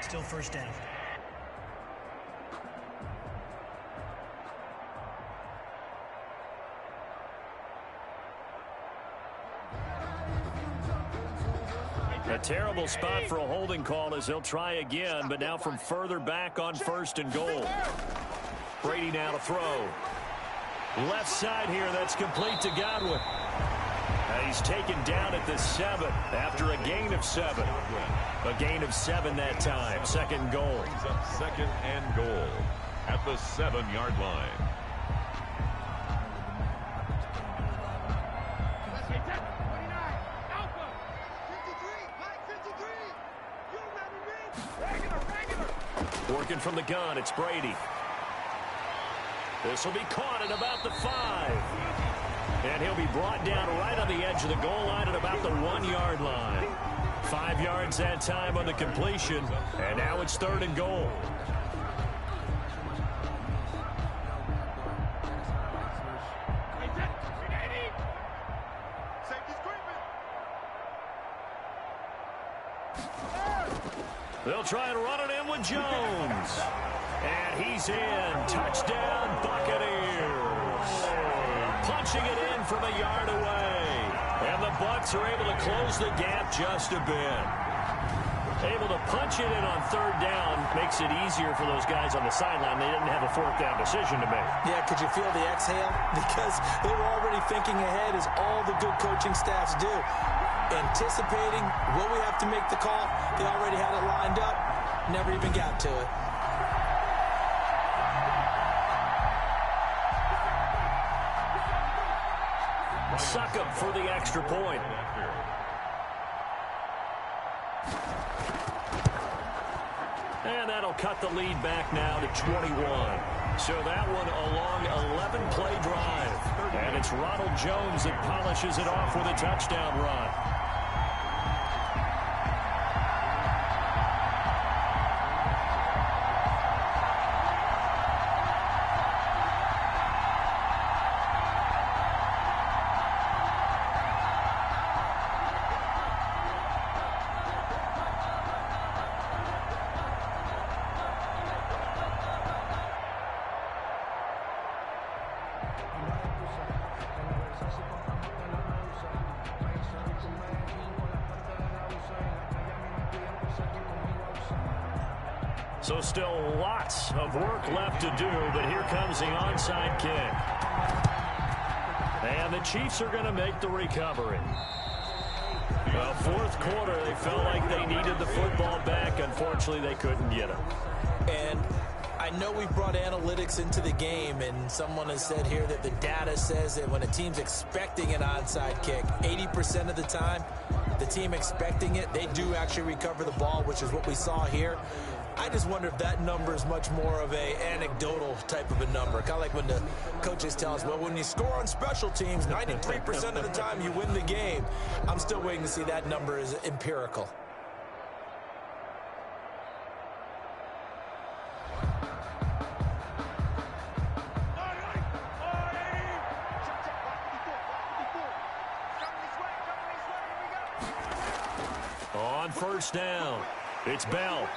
Still first down. A terrible spot for a holding call as they'll try again, but now from further back on 1st and goal. Brady now to throw. Left side here, that's complete to Godwin. He's taken down at the 7 after a gain of 7. A gain of 7 that time. 2nd goal. 2nd and goal at the 7-yard line. Working from the gun, it's Brady. This will be caught at about the 5. And he'll be brought down right on the edge of the goal line at about the 1-yard line. 5 yards that time on the completion. And now it's 3rd and goal. They'll try and run it in with Jones. And he's in. Touchdown, Buccaneers. Punching it in from a yard away. And the Bucs are able to close the gap just a bit. Able to punch it in on 3rd down makes it easier for those guys on the sideline. They didn't have a 4th down decision to make. Yeah, could you feel the exhale? Because they were already thinking ahead, as all the good coaching staffs do. anticipating, will we have to make the call? They already had it lined up, never even got to it. Suck up for the extra point. And that'll cut the lead back now to 21. So that one a long 11-play drive. And it's Ronald Jones that polishes it off with a touchdown run. So still lots of work left to do, but here comes the onside kick. And the Chiefs are going to make the recovery. Well, fourth quarter, they felt like they needed the football back. Unfortunately, they couldn't get it. And I know we brought analytics into the game, and someone has said here that the data says that when a team's expecting an onside kick, 80% of the time, the team expecting it, they do actually recover the ball, which is what we saw here. I just wonder if that number is much more of a anecdotal type of a number. Kind of like when the coaches tell us, well, when you score on special teams, 93% of the time you win the game. I'm still waiting to see that number is empirical. On first down, it's Bell.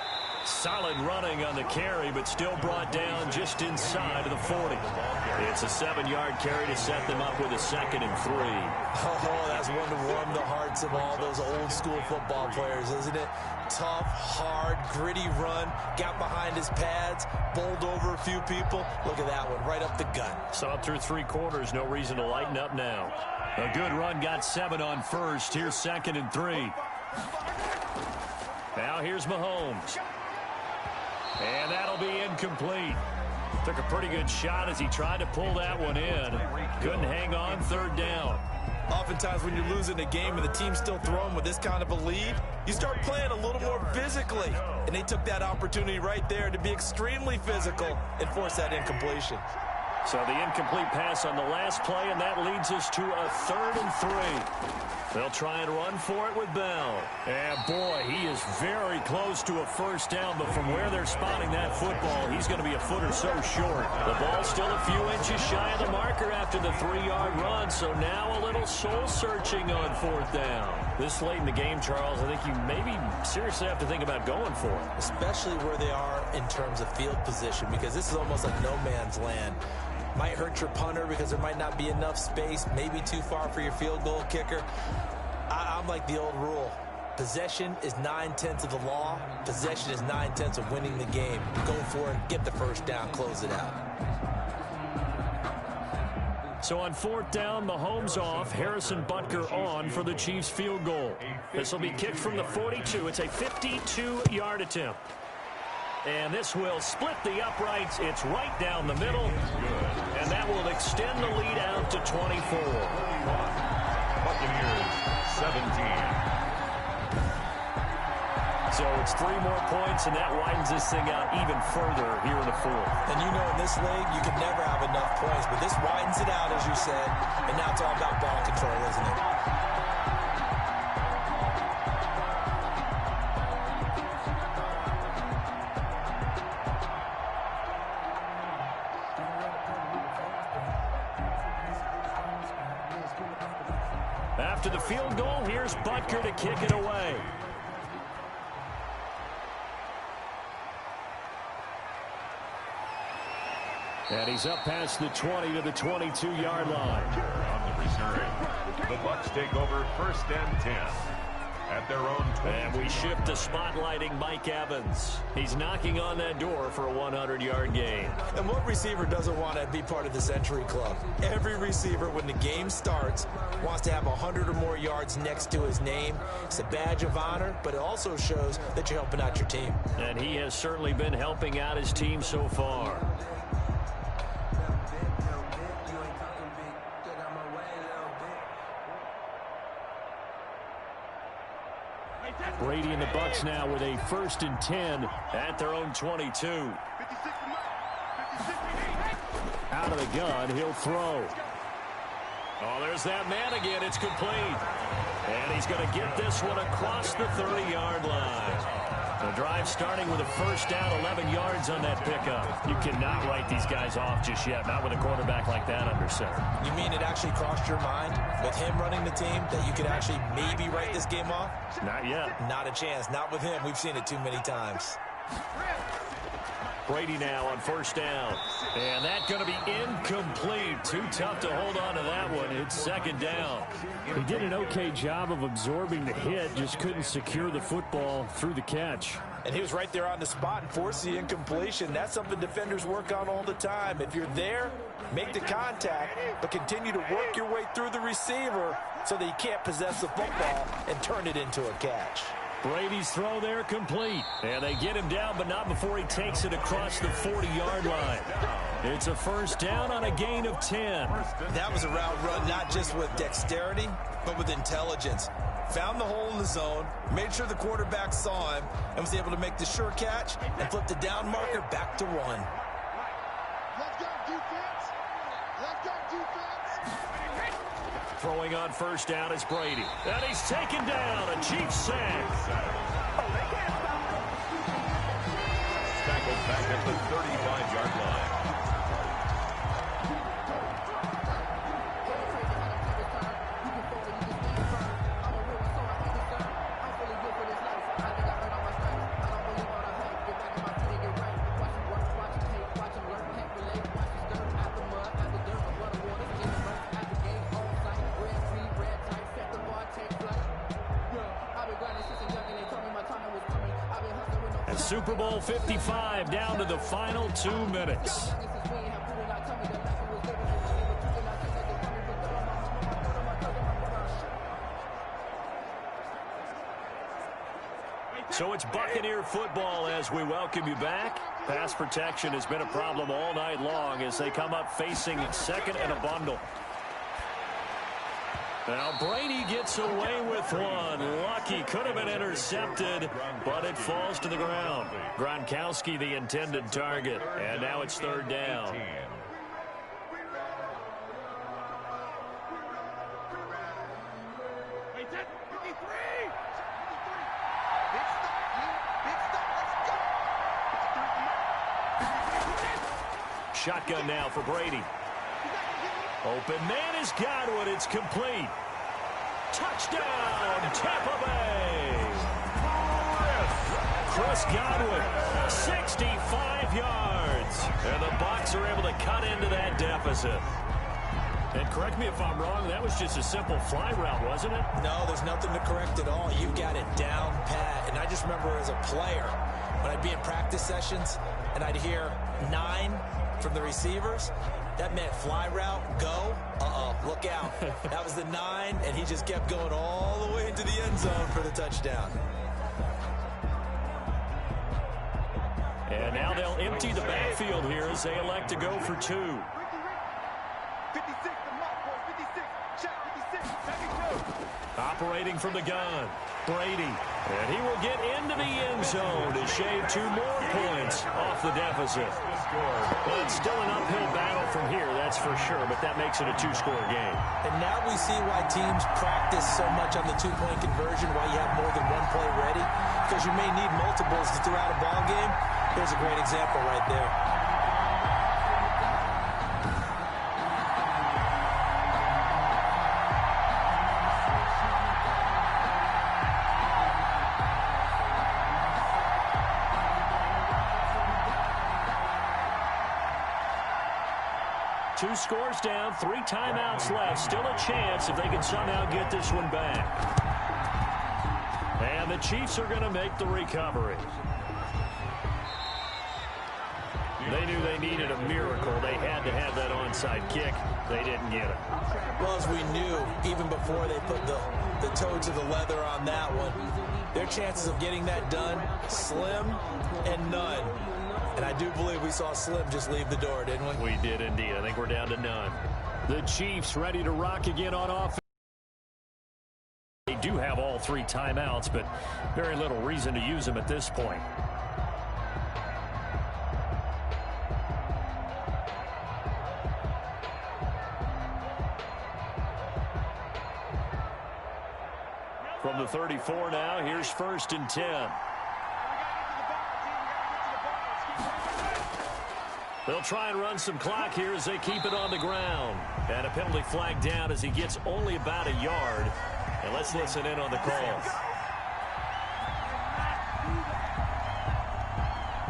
Solid running on the carry, but still brought down just inside of the 40. It's a 7-yard carry to set them up with a 2nd and 3. Oh, that's one to warm the hearts of all those old school football players, isn't it? Tough, hard, gritty run, got behind his pads, bowled over a few people. Look at that one, right up the gut. Saw it through 3 quarters, no reason to lighten up now. A good run, got 7 on first. Here's 2nd and 3. Now here's Mahomes. And that'll be incomplete. Took a pretty good shot as he tried to pull that one in. Couldn't hang on 3rd down. Oftentimes when you're losing a game and the team's still throwing with this kind of a lead, you start playing a little more physically. And they took that opportunity right there to be extremely physical and force that incompletion. So the incomplete pass on the last play, and that leads us to a 3rd and 3. They'll try and run for it with Bell. And, boy, he is very close to a first down, but from where they're spotting that football, he's going to be a foot or so short. The ball's still a few inches shy of the marker after the 3-yard run, so now a little soul-searching on 4th down. This late in the game, Charles, I think you maybe seriously have to think about going for it. Especially where they are in terms of field position, because this is almost like no man's land. Might hurt your punter because there might not be enough space, maybe too far for your field goal kicker. I'm like the old rule. Possession is 9/10 of the law. Possession is 9/10 of winning the game. Go for it, get the first down, close it out. So on 4th down, Mahomes off, Harrison Butker on for the Chiefs field goal. This will be kicked from the 42. It's a 52-yard attempt. And this will split the uprights. It's right down the middle. And that will extend the lead out to 24. Buccaneers 17. So it's 3 more points, and that widens this thing out even further here in the 4th. And you know, in this league, you can never have enough points, but this widens it out, as you said, and now it's all about ball control, isn't it? After the field goal, here's Butker to kick it away. And he's up past the 20 to the 22-yard line. On the return, the Bucs take over 1st and 10. at their own 20. And we shift to spotlighting Mike Evans. He's knocking on that door for a 100-yard gain. And what receiver doesn't want to be part of the Century Club? Every receiver, when the game starts, wants to have 100 or more yards next to his name. It's a badge of honor, but it also shows that you're helping out your team. And he has certainly been helping out his team so far. Brady and the Bucs now with a 1st and 10 at their own 22. Out of the gun, he'll throw. Oh, there's that man again. It's complete. And he's going to get this one across the 30-yard line. The drive starting with a 1st down, 11 yards on that pickup. You cannot write these guys off just yet, not with a quarterback like that under center. You mean it actually crossed your mind with him running the team that you could actually maybe write this game off? Not yet. Not a chance. Not with him. We've seen it too many times. Brady now on 1st down. And that's going to be incomplete. Too tough to hold on to that one. It's 2nd down. He did an okay job of absorbing the hit, just couldn't secure the football through the catch. And he was right there on the spot and forced the incompletion. That's something defenders work on all the time. If you're there, make the contact, but continue to work your way through the receiver so that you can't possess the football and turn it into a catch. Brady's throw there complete. And they get him down, but not before he takes it across the 40-yard line. It's a 1st down on a gain of 10. That was a route run not just with dexterity, but with intelligence. Found the hole in the zone, made sure the quarterback saw him, and was able to make the sure catch and flip the down marker back to 1. Let's go, defense. Let's go, defense. Throwing on 1st down is Brady. And he's taken down. A Chiefs sack. Tackled back at the 35-yard line. Super Bowl 55 down to the final 2 minutes. So it's Buccaneer football as we welcome you back. Pass protection has been a problem all night long as they come up facing 2nd and a bundle. Now Brady gets away with one. Lucky, could have been intercepted, but it falls to the ground. Gronkowski the intended target, and now it's 3rd down. Shotgun now for Brady. Open man is Godwin. It's complete. Touchdown, Tampa Bay. Chris Godwin, 65 yards. And the Bucs are able to cut into that deficit. And correct me if I'm wrong, that was just a simple fly route, wasn't it? No, there's nothing to correct at all. You've got it down pat. And I just remember as a player, when I'd be in practice sessions and I'd hear 9 from the receivers, that meant fly route, go, look out. That was the 9, and he just kept going all the way into the end zone for the touchdown. And now they'll empty the backfield here as they elect to go for 2. 56, the mark, boys, 56. Check, 56, 72. Operating from the gun, Brady. And he will get into the end zone to shave 2 more points off the deficit. Well, it's still an uphill battle from here, that's for sure, but that makes it a 2-score game. And now we see why teams practice so much on the 2-point conversion, why you have more than one play ready, because you may need multiples throughout a ball game. Here's a great example right there. Two scores down, 3 timeouts left. Still a chance if they can somehow get this one back. And the Chiefs are going to make the recovery. They knew they needed a miracle. They had to have that onside kick. They didn't get it. Well, as we knew, even before they put the toe to the leather on that one, their chances of getting that done, slim and none. And I do believe we saw Slim just leave the door, didn't we? We did indeed. I think we're down to none. The Chiefs ready to rock again on offense. They do have all 3 timeouts, but very little reason to use them at this point. From the 34 now, here's 1st and 10. They'll try and run some clock here as they keep it on the ground. And a penalty flag down as he gets only about a yard. And let's listen in on the call.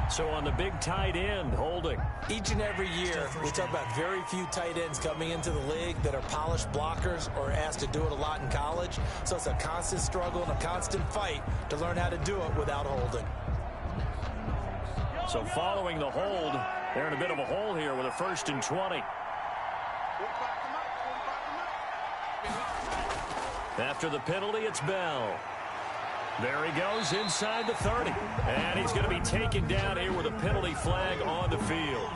So on the big tight end, holding. Each and every year, we talk about very few tight ends coming into the league that are polished blockers or asked to do it a lot in college. So it's a constant struggle and a constant fight to learn how to do it without holding. So following the hold, they're in a bit of a hole here with a 1st and 20. After the penalty, it's Bell. There he goes inside the 30. And he's going to be taken down here with a penalty flag on the field.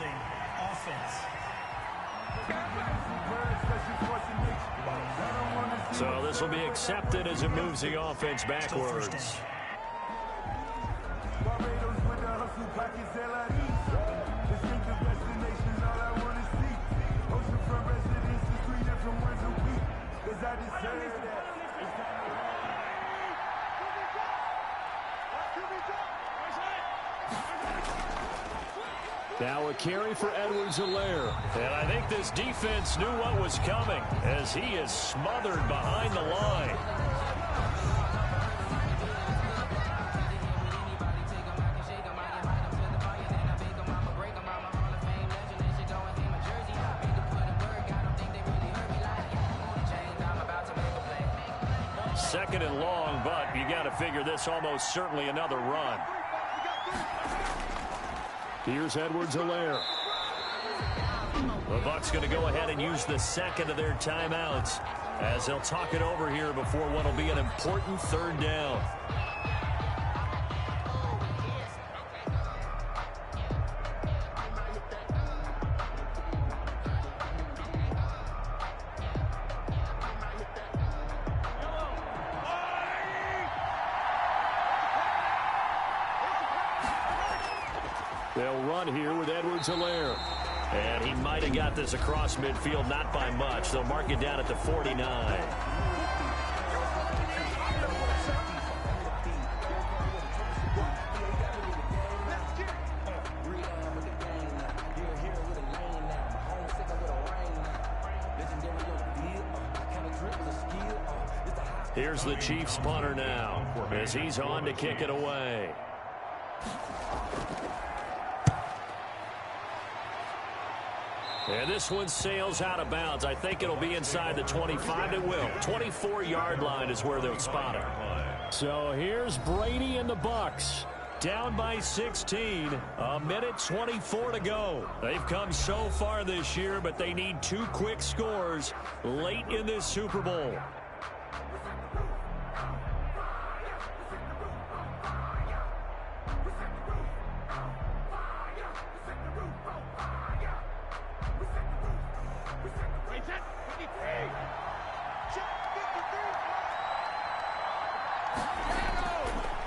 So this will be accepted as it moves the offense backwards. Now a carry for Edwards-Helaire. And I think this defense knew what was coming as he is smothered behind the line. Second and long, but you got to figure this almost certainly another run. Here's Edwards-Helaire. The Bucs going to go ahead and use the second of their timeouts as they'll talk it over here before what will be an important 3rd down. They'll run here with Edwards-Helaire. And he might have got this across midfield, not by much. They'll mark it down at the 49. Here's the Chiefs punter now as he's on to kick it away. And this one sails out of bounds. I think it'll be inside the 25. It will. 24-yard line is where they'll spot it. So here's Brady and the Bucs. Down by 16. A minute 24 to go. They've come so far this year, but they need 2 quick scores late in this Super Bowl.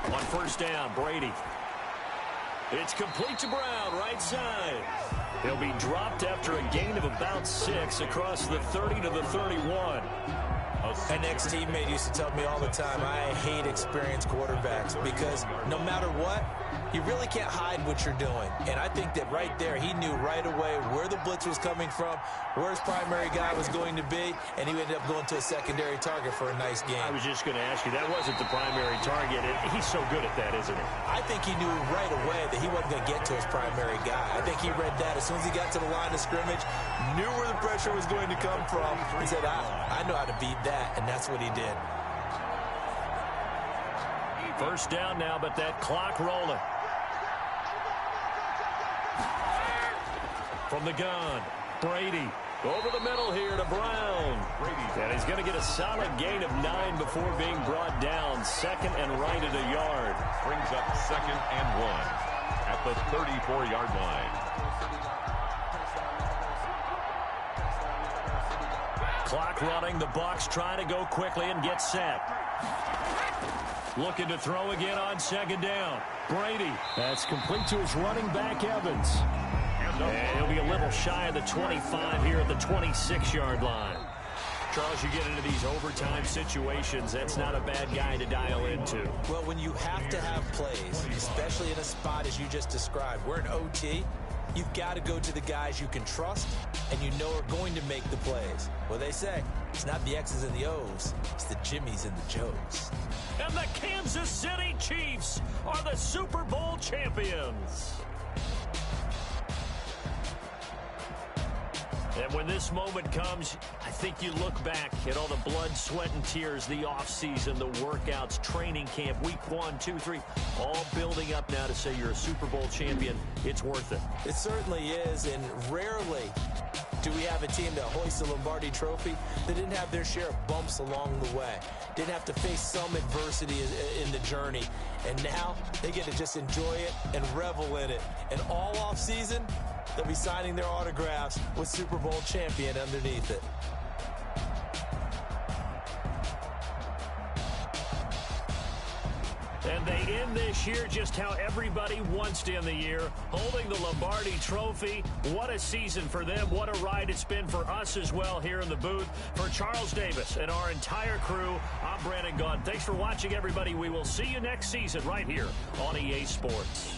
On 1st down, Brady. It's complete to Brown, right side. He'll be dropped after a gain of about 6 across the 30 to the 31. An ex-teammate used to tell me all the time, I hate experienced quarterbacks because no matter what, you really can't hide what you're doing. And I think that right there, he knew right away where the blitz was coming from, where his primary guy was going to be, and he ended up going to a secondary target for a nice game. I was just going to ask you, that wasn't the primary target. He's so good at that, isn't he? I think he knew right away that he wasn't going to get to his primary guy. I think he read that as soon as he got to the line of scrimmage, knew where the pressure was going to come from, and said, I know how to beat that, and that's what he did. First down now, but that clock rolling. From the gun, Brady. Over the middle here to Brown. And he's going to get a solid gain of 9 before being brought down. Second and right at a yard. Brings up 2nd and 1 at the 34-yard line. Clock running. The Bucs trying to go quickly and get set. Looking to throw again on 2nd down. Brady. That's complete to his running back, Evans. And he'll be a little shy of the 25 here at the 26-yard line. Charles, you get into these overtime situations, that's not a bad guy to dial into. Well, when you have to have plays, especially in a spot as you just described, we're in OT, you've got to go to the guys you can trust and you know are going to make the plays. Well, they say it's not the X's and the O's, it's the Jimmies and the Joes. And the Kansas City Chiefs are the Super Bowl champions. And when this moment comes, I think you look back at all the blood, sweat, and tears, the offseason, the workouts, training camp, week 1, 2, 3, all building up now to say you're a Super Bowl champion. It's worth it. It certainly is, and rarely do we have a team that hoists a Lombardi trophy that didn't have their share of bumps along the way, didn't have to face some adversity in the journey, and now they get to just enjoy it and revel in it. And all offseason, they'll be signing their autographs with Super Bowl champion underneath it. And they end this year just how everybody wants to end the year, holding the Lombardi Trophy. What a season for them. What a ride it's been for us as well here in the booth. For Charles Davis and our entire crew, I'm Brandon Gaudin. Thanks for watching, everybody. We will see you next season right here on EA Sports.